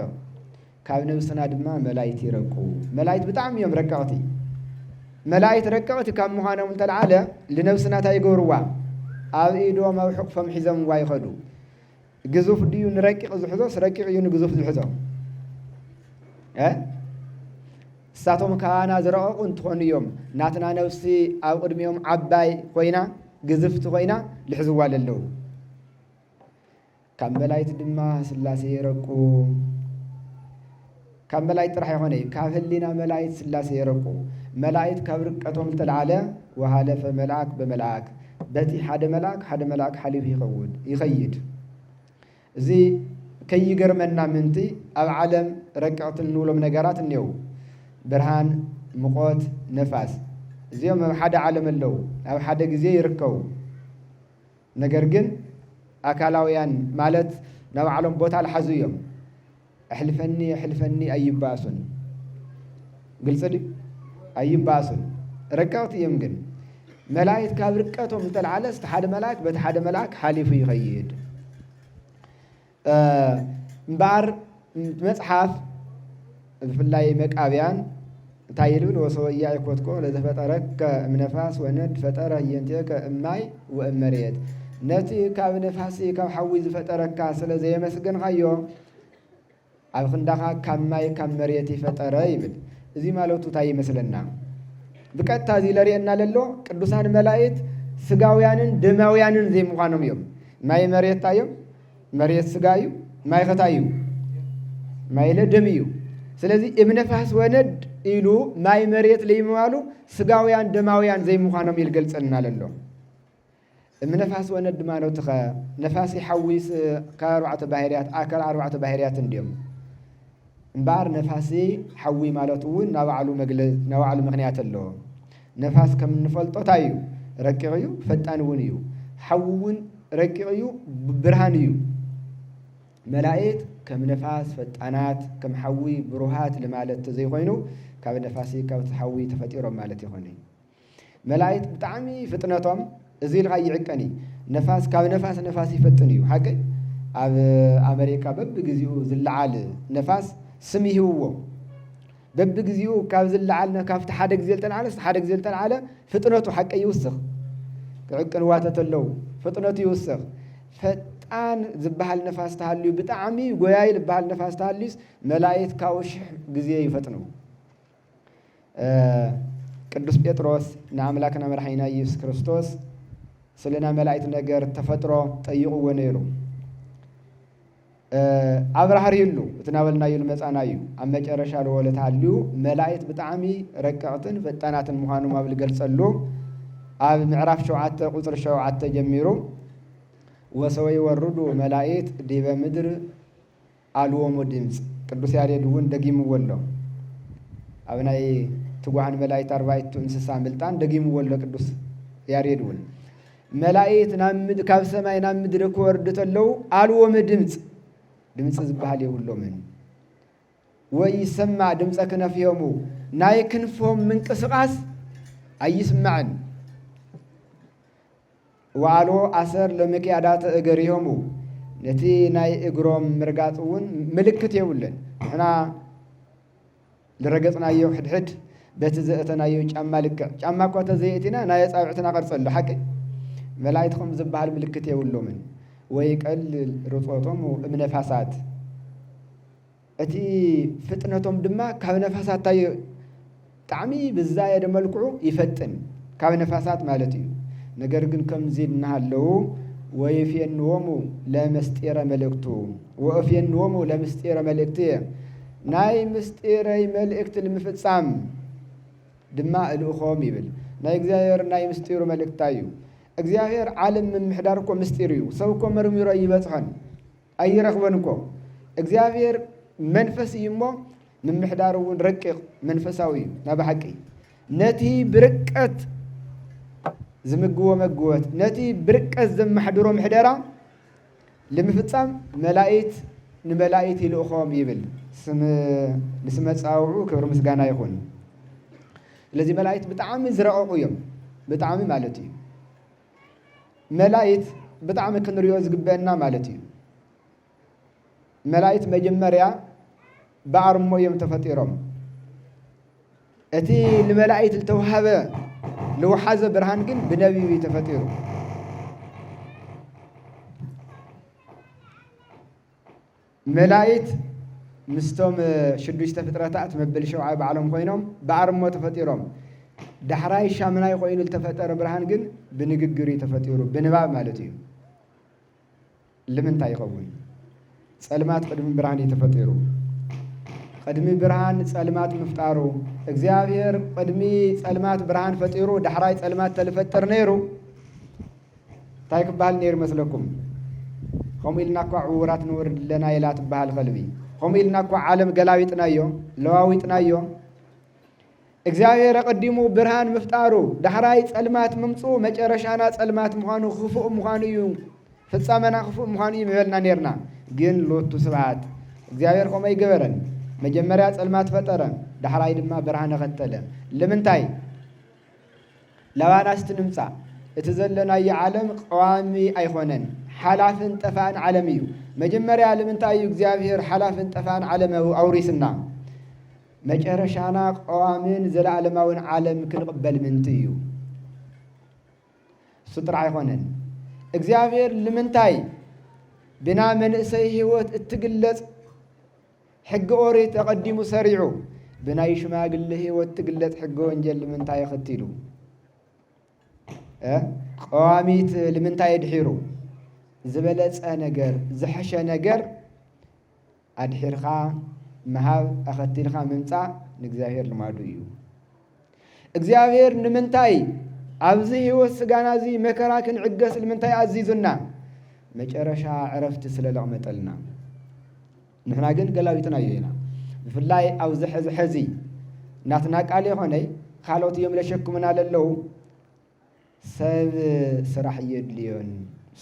ካብ ነብስና ድማ መላእክት ይረቁ። መላእክት ብጣዕሚ እዮም ረቀቕቲ። መላእክት ረቀቕቲ ካብ ምዃኖም እንተለዓለ ልነብስና እንታይ ይገብርዋ? ኣብ ኢዶም ኣብ ሕቑፎም ሒዘምዋ ይኸዱ። ግዙፍ ድዩ ንረቂቕ ዝሕዞስ ረቂቕ እዩ ንግዙፍ ዝሕዞ? እሳቶም ካባና ዝረቐቑ እንትኾኑ እዮም ናትና ነብሲ ኣብ ቅድሚኦም ዓባይ ኮይና ግዝፍቲ ኮይና ልሕዝዋ ለለዉ። ካብ መላእክት ድማ ስላሴ ይረቁ። ካብ መላእክት ጥራሕ ይኾነ ካብ ህሊና መላእክት ስላሴ ይረቁ። መላእክት ካብ ርቀቶም ዝተለዓለ ወሃለፈ መልአክ በመልአክ በቲ ሓደ መልአክ ሓሊፉ ይኸይድ። እዚ ከይገርመና ምንቲ ኣብ ዓለም ረቀቕቲ እንብሎም ነገራት እኒአው። ብርሃን፣ ሙቆት፣ ነፋስ እዚኦም ኣብ ሓደ ዓለም ኣለዉ፣ ኣብ ሓደ ግዜ ይርከቡ። ነገር ግን ኣካላውያን ማለት ናብ ባዕሎም ቦታ ልሓዙ እዮም። ኣሕልፈኒ ኣይባሱን። ግልጽ ድዩ? ኣይባሱን ረቀቕቲ እዮም። ግን መላእክት ካብ ርቀቶም እንተለዓለስ እቲ ሓደ መልአክ በቲ ሓደ መልአክ ሓሊፉ ይኸይድ እምበር መጽሓፍ ብፍላይ መቃብያን እንታይ ይብል? ወሰወያ ይኮትኮ ለዘፈጠረከ እምነፋስ ወነድ ፈጠረ ህየንቴከ እማይ ወእመሬት። ነቲ ካብ ነፋሲ ካብ ሓዊ ዝፈጠረካ ስለ ዘየመስገንካዮ ኣብ ክንዳኻ ካብ ማይ ካብ መሬት ይፈጠረ ይብል። እዚ ማለቱ እንታይ ይመስለና? بكتا زي لرينا للو قدوسان ملائكة سقاويانن دماويانن زي مخانم يوم ماي مريت تايو مريت سقايو ماي ختايو ماي لدميو سلازي ابن فاس وند إلو ماي مريت ليموالو سقاويان دماويان زي مخانم يلقلصنا للو ابن فاس وند ما نو تخا نفاسي حويس كاربعة باهريات آكل 4 باهريات انديوم امبار نفاسي حوي مالتون نوعلو مجلس نوعلو مغنيات اللو نفاس كم نفلطو تايو ركيو فتان ونيو حوون ركيو برهانيو ملائكة كم نفاس فتانات كم حوي بروهات لمالت زي خوينو كاب نفاسي كاب تحوي تفتيرو مالت يخوني ملائكة بتعمي فتنتهم زي الغاي يعقني نفاس كاب نفاس يفتنيو حقي اب امريكا ببغزيو زلعال نفاس سمي هو ببغزيو كاب زلعالنا كافت حدق زلتن على حدق زلتن على فطنته حق يوسخ كعقن واتتلو فطنته يوسخ فتان زبحال نفاس تحليو بتعمي غياي لبحال نفاس تحليس ملائكه كاوش غزي يفطنو ቅዱስ ጴጥሮስ ናምላክና መርሐይና ኢየሱስ ክርስቶስ ስለና መላእክት ነገር ተፈጥሮ ጠይቁዎ ነይሩ አብራሃር ይሉ እትናበልና ይሉ መጻናዩ አመጨረሻ ለወለት አልዩ መላእክት በጣም ረቀቅትን ፈጣናትን መሆኑ ማብል ገልጸሉ አብ ምዕራፍ 7 ቁጥር 7 ጀምሮ ወሰው ይወርዱ መላእክት ዲበ ምድር አልወሙ ድምጽ ቅዱስ ያሬድውን ደጊሙ ወለው አብናይ ትጓን መላእክት 40 እንስሳ ምልጣን ደጊሙ ወለው ቅዱስ ያሬድውን መላእክት ናምድ ካብ ሰማይ ናምድ ወርድተለው አልወሙ ድምጽ ዝባል ይሁሉምን ወይ ሰማ ድምጽ ከነፍየሙ ናይ ክንፎም ምንቅስቃስ አይስማዕን ዋሎ አሰር ለመቂያዳት እገሪሆሙ ነቲ ናይ እግሮም ምርጋጽውን ምልክት ይውልን እና ለረገጽናየው ሕድሕድ በትዘእተናየው ጫማ ልክ ጫማ ቆተ ዘይቲና ናይ ጻብዕትና ቀርጸሉ ሐቂ መላእክትኩም ዝባል ምልክት ይውሉምን ወይ ቀል ርጾቶም እምነፋሳት እቲ ፍጥነቶም ድማ ካብ ነፋሳት ታይ ጣዕሚ በዛ የደመልኩ ይፈጥን ካብ ነፋሳት ማለት እዩ ነገር ግን ከም ዚድናለው ወይፊንወሙ ለመስጢረ መልእክቱ ወፊንወሙ ለመስጢረ መልእክት ናይ መስጢረ መልእክት ለምፍጻም ድማ እልኡኾም ይብል ናይ እግዚአብሔር ናይ መስጢሩ መልእክት እዩ እግዚአብሔር ዓለም ምሕዳር እኮ ምስጢር እዩ ሰው እኮ መርምሮ ይበጽሐን አይረክበን እኮ እግዚአብሔር መንፈስ ይሞ ምሕዳሩን ረቂቅ መንፈሳዊ ናበሐቂ ነቲ ብርቀት ዝምግዎ መግወት ነቲ ብርቀት ዘመሕድሮ ምሕደራ ለምፍጻም መላእክት ንመላእክት ይልኡኾም ይብል ንስመጻውዑ ክብር ምስጋና ይኹን ስለዚህ መላእክት በጣም ዝረቀቁ እዮም በጣም ማለት እዩ መላእክት በጣም ክንሪዮ ዝግበና ማለት እዩ መላእክት መጀመሪያ በአርሞ እዮም ተፈጢሮም እቲ ለመላእክት ተወሃበ ለወሓዘ ብርሃን ግን በነቢይ ተፈጢሩ መላእክት ምስቶም ሽዱሽተ ፍጥረታት መበል ሸውዓይ በዓለም ኮይኖም በአርሞ ተፈጢሮም ዳሕራይ ሻምናይ ኮይኑ ተፈጠረ ብርሃን ግን በንግግር ተፈጢሩ በንባብ ማለት እዩ ለምንታይ ይኸውን ጸልማት ቅድሚ ብርሃን ተፈጢሩ ቅድሚ ብርሃን ጸልማት ምፍጣሩ እግዚአብሔር ቅድሚ ጸልማት ብርሃን ፈጢሩ ዳሕራይ ጸልማት ተልፈጠር ነይሩ ታይክ ባል ነይር መስለኩም ኸሚልና ኳ ውራት ንወር ለና ይላት ባል ኸልቢ ኸሚልና ኳ ዓለም ገላዊጥናዮ ለዋዊጥናዮ እግዚአብሔር ቀዲሙ ብርሃን ምፍጣሩ ዳሕራይ ጸልማት መምጹ መጨረሻና ጸልማት መሆኑ ክፉእ መሆኑ እዩ ፍጻመና ክፉእ መሆኑ ይበልና ነርና ግን ሎቱ ስብሐት እግዚአብሔር ቆመ ይገበረን መጀመሪያ ጸልማት ፈጠረ ዳሕራይ ድማ ብርሃን ከተለ ለምንታይ ለዋናስት ንምጻ እቲ ዘለና የዓለም ቋሚ አይሆነን ሓላፍን ጠፋን ዓለም እዩ መጀመሪያ ለምንታይ እግዚአብሔር ሓላፍን ጠፋን ዓለም አውሪስና መጨረሻና ቋሚን ዘላለማውን ዓለም ክንቅበል ምንት እዩ ሱጥራ አይሆነን እግዚአብሔር ለምንታይ ብና መንእሰይ ህይወት እትግለጽ ሕግ ኦሪት ተቀዲሙ ሰሪዑ بناي شماغل هيوت تقلت حق وانجل لمنتاي ختيلو قواميت لمنتاي دحيرو زبلت نجر زحش نجر أدحيرخا مهاب أختيلخا ممتع نجزاهير لمادويو እግዚአብሔር ንምንታይ ኣብዚ ህይወት ስጋና እዚ መከራክን ዕገስ ንምንታይ ኣዚዙና መጨረሻ ዕረፍቲ ስለለቕመጠልና ንሕና ግን ገላዊትና ኢና ብፍላይ ኣብዚ ሕዚ ናትና ቃል ይኾነይ ካልኦት እዮም ለሸክሙና ለለው ሰብ ስራሕ የድልዮን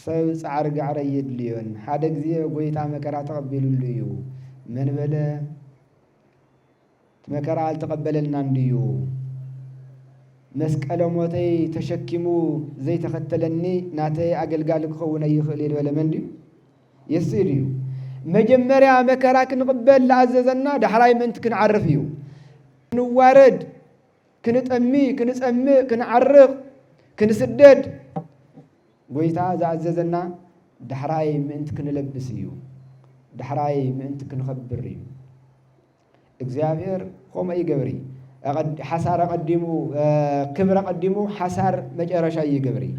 ሰብ ፃዕሪ ጋዕረ የድልዮን ሓደ ግዜ ጎይታ መከራ ተቐቢሉሉ እዩ መንበለ መከራ አልተቀበለልና እንዲዩ መስቀለ ሞተይ ተሸኪሙ ዘይተኸተለኒ ናተይ አገልጋል ክኸውን ይኽእል ይበለ መንዲ የስሪዩ መጀመሪያ መከራ ክንቅበል ለአዘዘና ዳሕራይ ምንት ክንዓርፍ እዩ ክንዋረድ ክንጠሚ ክንጸምእ ክንዓርቕ ክንስደድ ጎይታ ዘአዘዘና ዳሕራይ ምንት ክንለብስ እዩ ዳሕራይ ምንት ክንኸብር እዩ እግዚአብሔር ቆመ ይገብሪ حسار قدمو كبر قدمو حسار مجرشا يجبري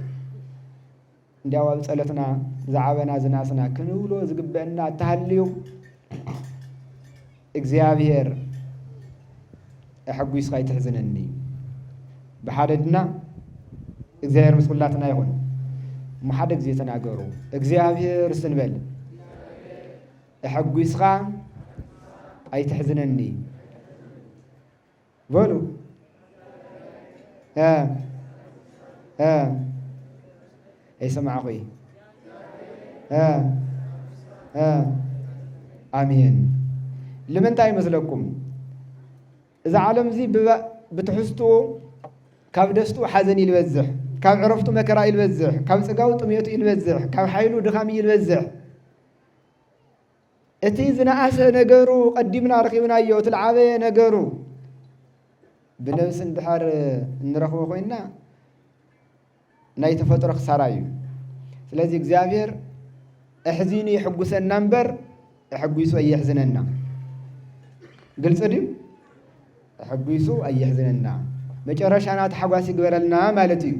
نداو صلتنا زعبنا زناسنا كنولو زغبنا تهليو እግዚአብሔር احغو يسقاي تحزنني بحددنا እግዚአብሔር መስኩላትና ይሁን ማሐደ ጊዜ ተናገሩ እግዚአብሔር ስንበል احغو يسقا اي تحزنني بولو اي سمع اخوي امين لمن تاي مسلكم اذا عالم زي بتحستو كاب دستو حزن يلبزح كاب عرفتو مكرا يلبزح كاب صقاو طميتو يلبزح كاب حيلو دخامي يلبزح اتي زناس نغرو قدمنا رخيبنا يو تلعابه نغرو بنفس البحر نرخو خوينا ناي تفطر خسارايو ስለዚህ እግዚአብሔር احزيني يحغسنا نمبر يحغيسو ايحزننا ግልጽ ዲ يحغيسو ايحزننا መጨረሻና ተሐጓሲ ይግበረልና ማለት እዩ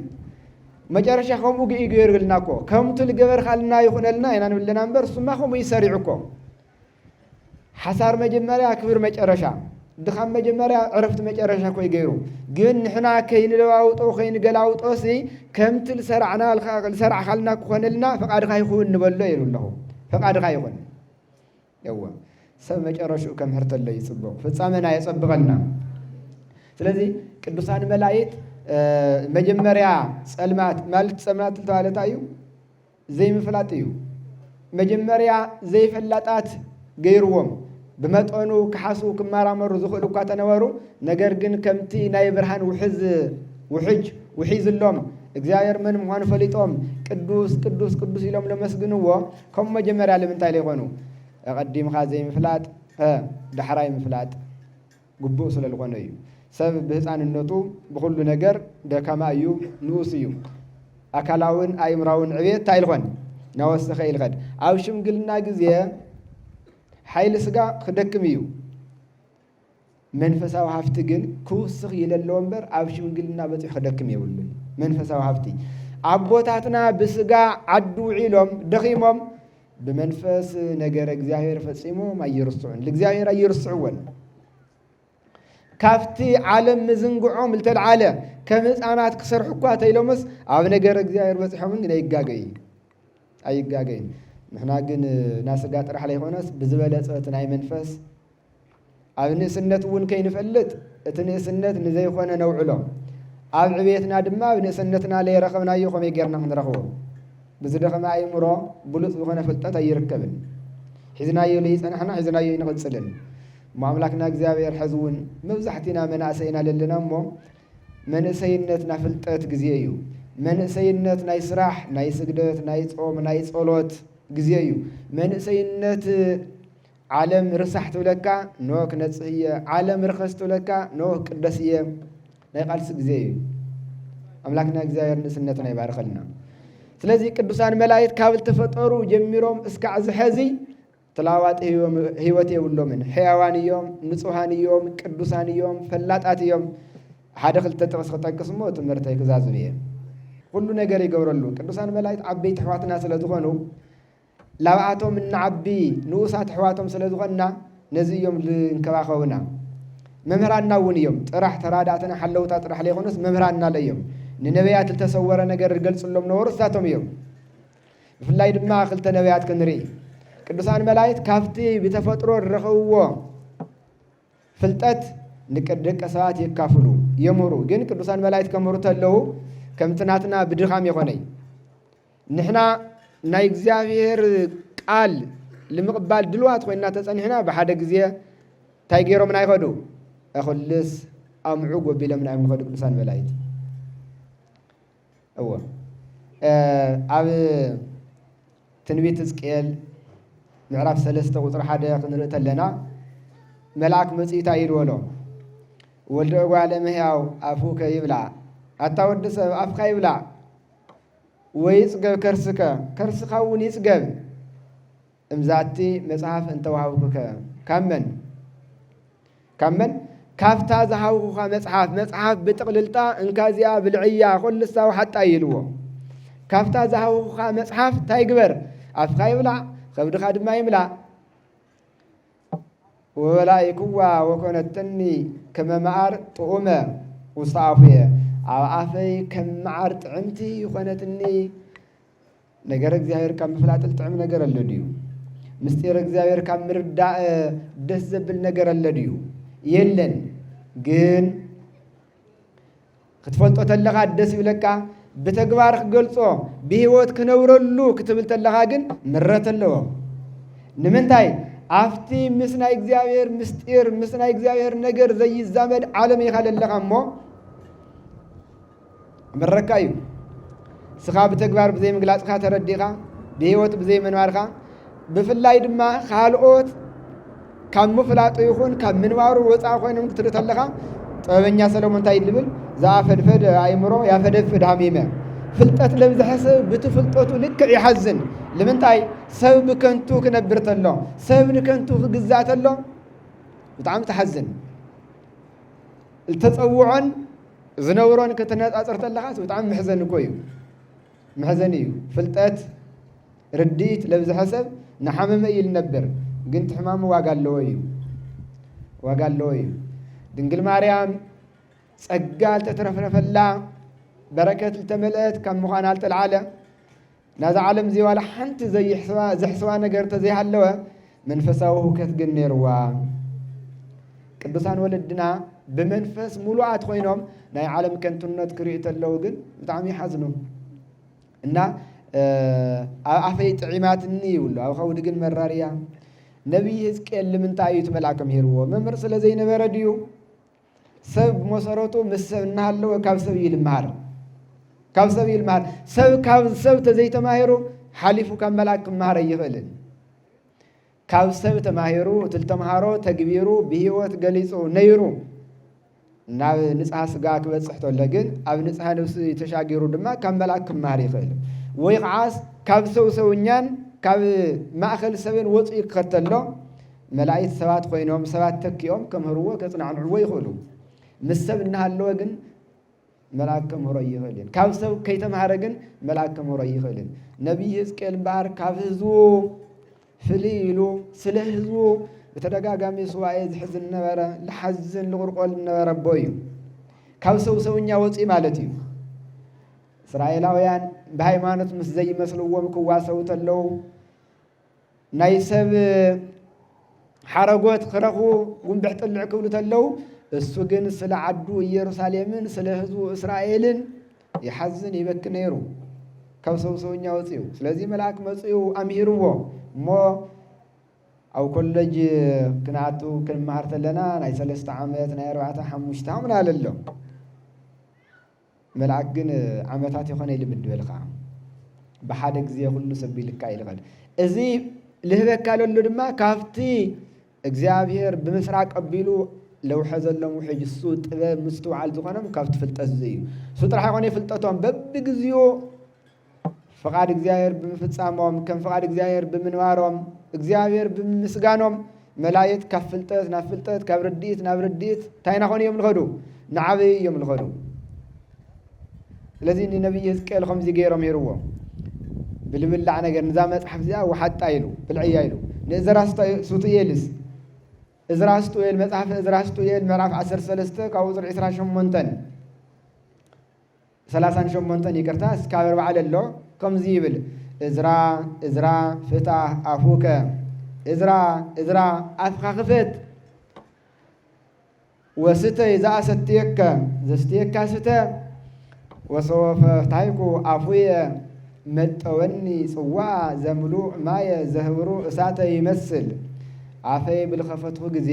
መጨረሻ ኸሙ ይገርግልናኮ ከምቱ ልገበር ካልና ይኹነልና አይናን ብለና ነበር ሱማ ኸሙ ይሰሪዑኮ ሐሳር መጀመሪያ ክብር መጨረሻ ድኻም መጀመሪያ ዕረፍት መጨረሻ ኮ ይገይሩ ግን ንሕና ከይንለዋውጦ ከይንገላውጦሲ ከምትል ሰርዓና ሰርዓ ካልና ኮነልና ፈቃድኻ ይኹን ንበሎ ይሉለሁ ፈቃድኻ ይኹን ያው ሰብ መጨረሻው ከምሕርተለ ይጽበው ፍጻሜና ይጸብቀና ስለዚህ ቅዱሳን መላእክት መጀመሪያ ጸልማት ማለት ጸልማት ተባለታዩ ዘይምፍላጥ እዩ መጀመሪያ ዘይፈላጣት ገይርዎም بمطونو كحاسو كمارامر زخلو كاتنورو ነገር ግን ከምቲ ናይ ብርሃን ውሕጅ ውሒዝ ሎም እግዚአብሔር ምን መሆን ፈሊጦም ቅዱስ ቅዱስ ቅዱስ ኢሎም ለመስግንዎ ከም መጀመሪያ ለምንታይ ለይኾኑ አቀዲም ኻዘይ ምፍላጥ ዳሕራይ ምፍላጥ ጉቡእ ስለልኾነ እዩ ሰብ በህፃንነቱ በሁሉ ነገር ደካማ እዩ ንኡስ እዩ አካላውን አይምራውን ዕቤት ታይልኾን ናወሰኸ ይልኸድ ኣብ ሽምግልና ጊዜ حيل سجا خدكم يو منفسا وحفتي جن كوسخ يللون بر عبش من قلنا بتي خدكم يولن منفسا وحفتي عبوتاتنا بسجا عدو علم دخيمهم بمنفس نجار الجزائر فسيمو ما يرصعون الجزائر يرصعون كافتي عالم مزنقعهم التلعالة كمس أنا أتكسر حقوات يلومس عب نجار الجزائر بس حمون جنا يجاجين أي يجاجين نحن جن ناس قات رح ليهونس بزبالة تناي منفس أبني سنة ون كين فلت تني سنة نزي خونا نوع له أب عبيتنا دما أبني سنتنا لي رقمنا يخم يجرنا من رخو بزده خما أي مرا بلوت بخنا فلتة يركبن حزنا يليس أنا حنا حزنا ينقل سلن معاملكنا جزاير حزون مزحتنا من أسينا للنا مو من سينتنا فلتة جزيو من سينتنا يسرح نايس قدرت نايس أو نايس أولوت جزيو من سينت عالم رسحت لك نوك نصيه عالم رخصت لك نوك قدسيه نيقالس جزيو املاكنا እግዚአብሔር ንስነትና ይባርክልና ስለዚህ ቅዱሳን መላእክት ካብ ተፈጠሩ ጀሚሮም እስከ አዝሐዚ تلاوات هيوت يولومن حيوان يوم نصوحان يوم قدوسان يوم فلاطات يوم حدا خلت تقص تقسمو تمرتي كزاز بيه كل ነገር ይገብረሉ ቅዱሳን መላእክት አበይት ሕዋትና ስለዝኾኑ ላባቶም እንዓቢ ንኡሳት ሕዋቶም ስለዝኾንና ነዚዮም ልንከባኸቡና መምህራንና እውን እዮም ጥራሕ ተራዳእተና ሓለውታ ጥራሕ ለይኾነስ መምህራንና ለዮም ንነቢያት ዝተሰወረ ነገር ዝገልጽሎም ነበሩ እሳቶም እዮም ብፍላይ ድማ ክልተ ነቢያት ክንርኢ ቅዱሳን መላእክት ካብቲ ብተፈጥሮ ረኸብዎ ፍልጠት ንደቀ ሰባት ይካፍሉ የምሩ ግን ቅዱሳን መላእክት ከመሩ ተለው ከምትናትና ብድኻም ይኾነይ ንሕና ናይ እግዚአብሔር ቃል ለምቅባል ድልዋት ኮይና ተጸኒሕና በሓደ ጊዜ ታይ ገይሮም ናይ ኸዱ أخلص أمعو قبيلة من عام خد كلسان ملايت أو تنبيت سكيل معرف سلسة وطر حدا خنرت لنا ملاك مسيت عيد ولو ولدوا على مهاو أفوك يبلع أتودس أفخا يبلع ويسقى كرسكا ونيسقى امزاتي مصحف انت وحوك كمن كافتا زهاوخا مصحف بتقللتا انكازيا بالعيا خلصاو حتى يلو كافتا زهاوخا مصحف تايغبر افخا يبلع خبدخا دما يملا ولا يكوا وكنتني كما معر طومه وصافيه عافي كم معر طعمتي يخنتني ነገር እግዚአብሔር ከምፍላጥ ጥዕም ነገር አለዲዩ ምስጢር እግዚአብሔር ከምርዳ ደስ ዘብል ነገር አለዲዩ የለን ግን ክትፈልጦ ተለኻ ደስ ይብለካ በተግባር ገልጾ በህይወት ከነውረሉ ክትብል ተለኻ ግን ምረተለው ንምንታይ አፍቲ ምስናይ እግዚአብሔር ምስጢር ምስናይ እግዚአብሔር ነገር ዘይዛመድ ዓለም ይኻለለኻሞ ምረካዩ ስኻ በተግባር በዘይ ምግላጽካ ተረዲኻ በህይወት በዘይ መንባርካ በፍላይ ድማ ካልኦት ካብ ምፍላጡ ይኹን ካብ ምንባሩ ወፃ ኮይኖም ክትርተለኻ ጥበበኛ ሰሎሞን ታይ ይብል ዘአፈድፈድ አይምሮ ያፈደፍድ ሐሚመ ፍልጠት ለብዝሐሰብ ብትፍልጠቱ ልክ ይሐዝን ለምንታይ ሰብ በከንቱ ክነብር ተሎ ሰብ ንከንቱ ክግዛእ ተሎ በጣም ተሐዝን التطوعን ዝነብሮን ከተነጻጸር ተለኻ በጣም محزن ኮይኑ محزن እዩ ፍልጠት رديت ለብዝሐሰብ نحمم ይል ነበር ግን ተሕማሙ ዋጋ አለው እዩ ድንግል ማርያም ጸጋል ተተረፈረፈላ በረከት ተመለአት ከም ምዃን አልተልዓለ ናዛ ዓለም ዘይዋላ ሓንቲ ዘሕስዋ ነገር ተዘይሃለወ መንፈሳዊ ሁከት ግን ነርዋ ቅዱሳን ወለድና በመንፈስ ሙሉአት ኮይኖም ናይ ዓለም ከንቱነት ክሪኡ ተለው ግን በጣም ይሐዝኑ እና አፈይ ጥዒማትኒ ይብሉ ኣብ ኸውድ ግን መራርያ ነቢይ ሕዝቅኤል ለምንታይ ተመላከም ሄርዎ መምር ስለዘይ ነበረ ዲዩ ሰብ መሰረቱ መስብ እናሃለው ካብ ሰብ ይልማር ሰብ ካብ ሰብ ተዘይ ተማሂሩ ሓሊፉ ካብ መላክ ማህረ ይኽእልን ካብ ሰብ ተማሂሩ ተልተማሃሮ ተግቢሩ በህይወት ገሊጹ ነይሩ ናብ ንጽሐ ስጋ ክበጽሕ ተለ ግን ኣብ ንጽሐ ነፍሲ ተሻጊሩ ድማ ካብ መላክ ማህረ ይኽእል ወይ ቃስ ካብ ሰውኛን ካብ ማእኸል ሰብን ወጽኡ ይከተሎ መላእክት ሰባት ኮይኖም ሰባት ተኪኦም ከምህርዎ ከጽናዕንዕዎ ይኽእሉ ምሰብ እናሃለወ ግን መላክ ከምህሮ ይኽእልን ካብ ሰብ ከይተማሃረ ግን መላክ ከምህሮ ይኽእልን ነቢይ ሕዝቅኤል ባር ካብ ህዝቡ ፍሊሉ ስለ ህዝቡ በተደጋጋሚ ሱባኤ ዝሕዝን ነበረ ለሐዝን ለቁርቆል ነበረ ቦዩ ካብ ሰውኛ ወጽኡ ማለት እዩ እስራኤላውያን በሃይማኖት ምስ ዘይመስልዎም ክዋሰው ተለው ናይ ሰብ ሓረጎት ክረኹ ጉንብሕ ጥልዕ ክብሉ ተለው እሱ ግን ስለ ዓዱ ኢየሩሳሌምን ስለ ህዝቡ እስራኤልን ይሐዝን ይበክ ነይሩ ካብ ሰውኛ ወጽኡ ስለዚህ መልአክ መጽኡ አምሂርዎ ሞ አው ኮሌጅ ክናቱ ክንማር ተለና ናይ 3 ዓመት ናይ 4 5 ዓመት አለሎ መልአክ ግን ዓመታት ይኾነ ይልምድ በልኻ በሓደ ጊዜ ሁሉ ሰብ ይልካ ይልኻል እዚ ልህበካ ለሉ ድማ ካፍቲ እግዚአብሔር በምስራቅ ቀቢሉ ለውሐ ዘሎም ወሕጅሱ ጥበብ ምስተውዓል ዝኾነም ካብቲ ፍልጠት እዩ ሱጥራ ይኾነ ፍልጠቶም በብግዚኡ ፈቃድ እግዚአብሔር በመፍጻሞም ከም ፈቃድ እግዚአብሔር በመንባሮም እግዚአብሔር ብምስጋኖም መላእክት ከፍልጠት ናፍልጠት ካብርዲት ናብርዲት ታይናኾን እዮም ልኸዱ ንዓበይ እዮም ልኸዱ ስለዚህ ነብይ ሕዝቅኤል ከምዚ ገይሮም ሄርዎ ብልብላዕ ነገር ንዛ መጽሐፍ እዚኣ ወሓጣ ኢሉ ብልዕያ ኢሉ ንእዝራ ሱቱኤልስ እዝራ ሱቱኤል መጽሐፍ እዝራ ሱቱኤል ምዕራፍ 13 ካብ ቁፅሪ 38 ይቅርታ እስካብ 40 ኣሎ ከምዚ ይብል እዝራ ፍታሕ ኣፉከ እዝራ ኣፍኻ ክፈት ወስተይ ዘኣሰትየከ ዘስትየካ ስተ ወሶፈ ፍታሕኩ ኣፉየ መጠወኒ ጽዋ ዘምሉእ ማየ ዘህብሩ እሳተ ይመስል ኣፈይ ብልኸፈትኩ ጊዜ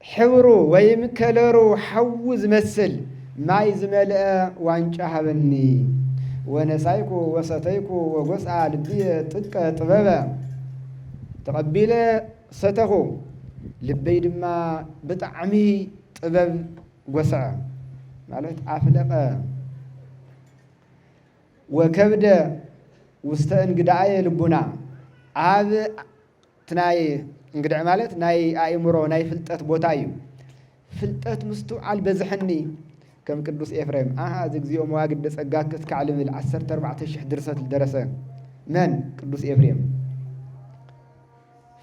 ሕብሩ ወይም ከለሩ ሓዊ ዝመስል ማይ ዝመልአ ዋንጫ ሃበኒ ወነሳይኩ ወሰተይኩ ወጎስዓ ልብየ ጥቀ ጥበበ ተቐቢለ ሰተኹ ልበይ ድማ ብጣዕሚ ጥበብ ጎስዐ ማለት ኣፍለቐ ወከብደ ውስተ እንግዳየ ልቡና ኣብ ትናይ እንግዳዕ ማለት ናይ ኣእምሮ ናይ ፍልጠት ቦታ እዩ ፍልጠት ምስትውዓል በዝሐኒ ከም ቅዱስ ኤፍሬም እዚ እግዚኦ መዋግደ ጸጋ ክትካዕ ልብል 14,000 ድርሰት ዝደረሰ መን ቅዱስ ኤፍሬም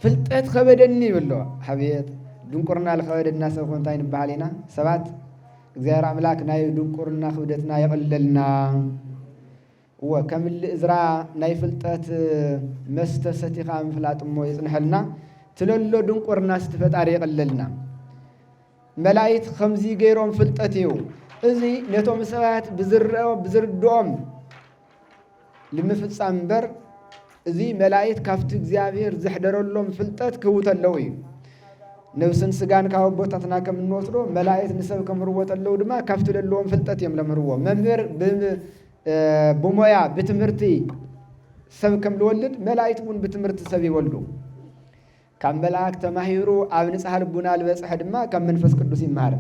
ፍልጠት ከበደኒ ይብሎ ሓብየት ድንቁርና ዝኸበደና ሰብ እንታይ ንበሃል ኢና ሰባት እግዚአብሔር አምላክ ናይ ድንቁርና ክብደትና የቀለልና ወከም እዝራ ናይ ፍልጠት መስተሰቲኻ ምፍላጥሞ ይጽንሐልና ትለሎ ድንቁርና ስትፈጣሪ የቀለልና መላእክት ከምዚ ገይሮም ፍልጠት እዩ እዚ ነቶም ሰባት ብዝርድኦም ልምፍጻም በር እዚ መላእክት ካፍቲ እግዚአብሔር ዝሕደረሎም ፍልጠት ክውተለው እዩ ነፍስን ስጋን ካብ ቦታትና ከም እንወስዶ መላእክት ንሰብ ከምርወተለው ድማ ካፍቲ ለለዎም ፍልጠት እዮም ለምርዎ መምህር ብሞያ ብትምህርቲ ሰብ ከም ልወልድ መላእክት እውን ብትምህርቲ ሰብ ይወልዱ ካብ መላእክት ተማሂሩ ኣብ ንጽሕ ልቡና ልበጽሐ ድማ ካብ መንፈስ ቅዱስ ይማር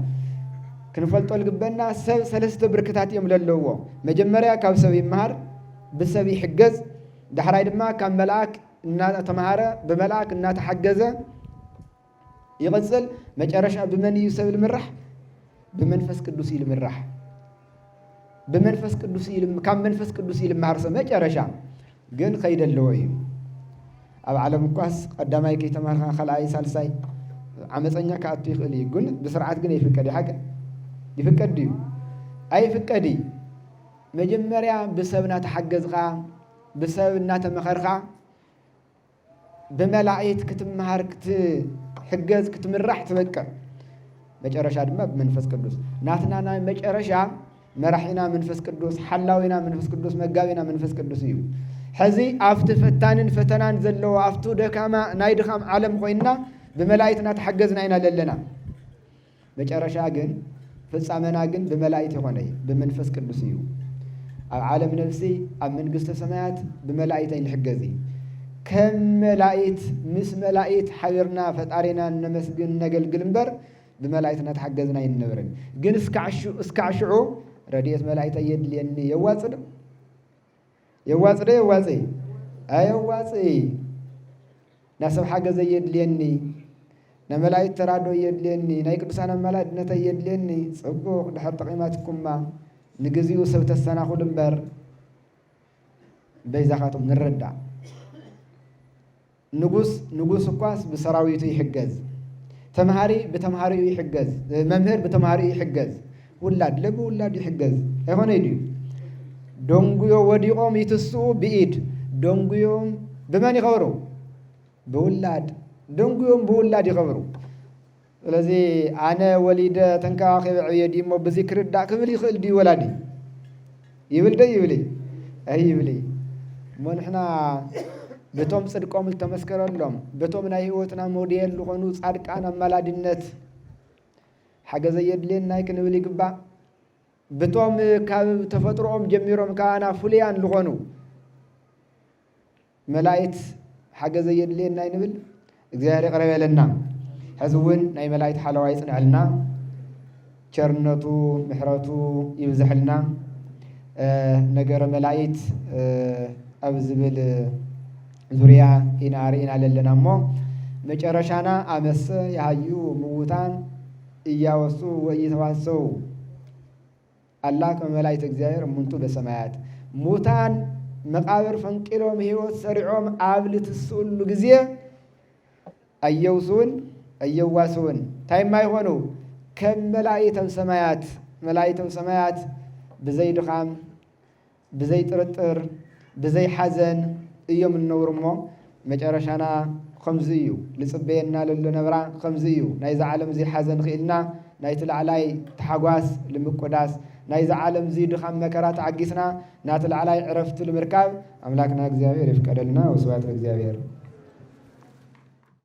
ክንፈልጦ ልግበና ሰብ ሰለስተ ብርክታት እዮም ለለዎ መጀመሪያ ካብ ሰብ ይማር ብሰብ ይሕገዝ ዳሕራይ ድማ ካብ መልአክ እናተማሃረ በመልአክ እናተሐገዘ ይቀጽል መጨረሻ በመን ይሰብ ልምራህ በመንፈስ ቅዱስ ይልምራህ በመንፈስ ቅዱስ ካብ መንፈስ ቅዱስ ይልማር ሰው መጨረሻ ግን ከይደለው እዩ ኣብ ዓለም ኳስ ቀዳማይ ከይተማርካ ኸልአይ ሳልሳይ ዓመፀኛ ካአቱ ይኽእል ግን በስርዓት ግን ይፍቀድ ይሐቀ ይፍቀድ እዩ ኣይፍቀድ መጀመሪያ በሰብና ተሐገዝኻ በሰብና ተመኸርኻ በመላእክት ክትመሃር ክትሕገዝ ክትምራሕ ትበቀ መጨረሻ ድማ በመንፈስ ቅዱስ ናትና መጨረሻ መራሒና መንፈስ ቅዱስ ሓላዊና መንፈስ ቅዱስ መጋቢና መንፈስ ቅዱስ እዩ ሕዚ ኣፍቲ ፈታንን ፈተናን ዘለዎ ኣፍቱ ደካማ ናይ ድኻም ዓለም ኮይና በመላእክትና ተሐገዝና ኢና ለለና መጨረሻ ግን ፍጻመና ግን በመላእክት ይኾነ በመንፈስ ቅዱስ እዩ ኣብ ዓለም ነፍሲ ኣብ መንግስተ ሰማያት በመላእክት ይንሕገዝ ከም መላእክት ምስ መላእክት ሓቢርና ፈጣሪና ነመስግን ነገልግል እምበር በመላእክትና ተሐገዝና ይነበርን ግን እስካዕሽዑ ረድኤት መላእክት የድልየኒ የዋጽድ ኣየዋጽ ናሰብ ሓገዘ የድልየኒ ነመላእክት ተራዶ የድልየኒ ናይ ቅዱሳን ኣማላድነት የድልየኒ ጽቡቕ ድሕር ጠቒማትኩማ ንግዚኡ ሰብ ተሰናኹል እምበር በይዛኻቶም ንረዳእ ንጉስ እኳስ ብሰራዊቱ ይሕገዝ ተምሃሪ በተምሃሪኡ ይሕገዝ መምህር በተምሃሪኡ ይሕገዝ ውላድ ለብውላድ ይሕገዝ አይሆነ ይድዩ ደንጉዮ ወዲቆም ይትስኡ ብኢድ ደንጉዮም በማን ይኸብሩ በውላድ ደንጉዮም በውላድ ይኸብሩ ስለዚህ ኣነ ወሊደ ተንከባኺበ ዕብየዲ እሞ ብዚክር ዳእ ክብል ይኽእል ድዩ ወላዲ ይብል ደ ይብሊ ኣይብሊ እሞ ንሕና በቶም ጽድቆም ልተመስከረሎም በቶም ናይ ህይወትና ሞዴል ዝኾኑ ጻድቃን ኣማላድነት ሓገዘ የድልየን ናይ ክንብል ይግባእ በቶም ካብ ተፈጥሮኦም ጀሚሮም ካና ፍሉያን ዝኾኑ መላእክት ሓገዘ የድልየን ናይ ንብል እግዚአብሔር ይቅረበለና ሕዚ እውን ናይ መላእክት ሓለዋ ይጽንዐልና ቸርነቱ ምሕረቱ ይብዝሕልና ነገረ መላእክት ኣብ ዝብል ዙሪያ ኢና ለለና እሞ መጨረሻና አመሰ ያዩ ምውታን እያወሱ ወይተዋሰው አላህ ከመላእክት እግዚአብሔር ሙንቱ በሰማያት ሙታን መቃብር ፈንቅሎም ሕይወት ሰሪዖም አብልትስሉ ጊዜ አየዋሱን ታይማይ ሆኑ ከመላእክት ሰማያት በዘይ ድኻም በዘይ ጥርጥር በዘይ ሐዘን እዮም ነውርሞ መጨረሻና ከምዝዩ ልጽበየና ለነብራ ከምዝዩ ናይ ዘዓለም እዚ ሐዘን ኽኢልና ናይ ተላዕላይ ተሓጓስ ልምቆዳስ ናይ ዘዓለም እዚ ድኻም መከራ ተዓጊስና ናተላዕላይ ዕረፍቲ ልምርካብ አምላክና እግዚአብሔር ይፍቀደልና። ወስብሐት ለእግዚአብሔር።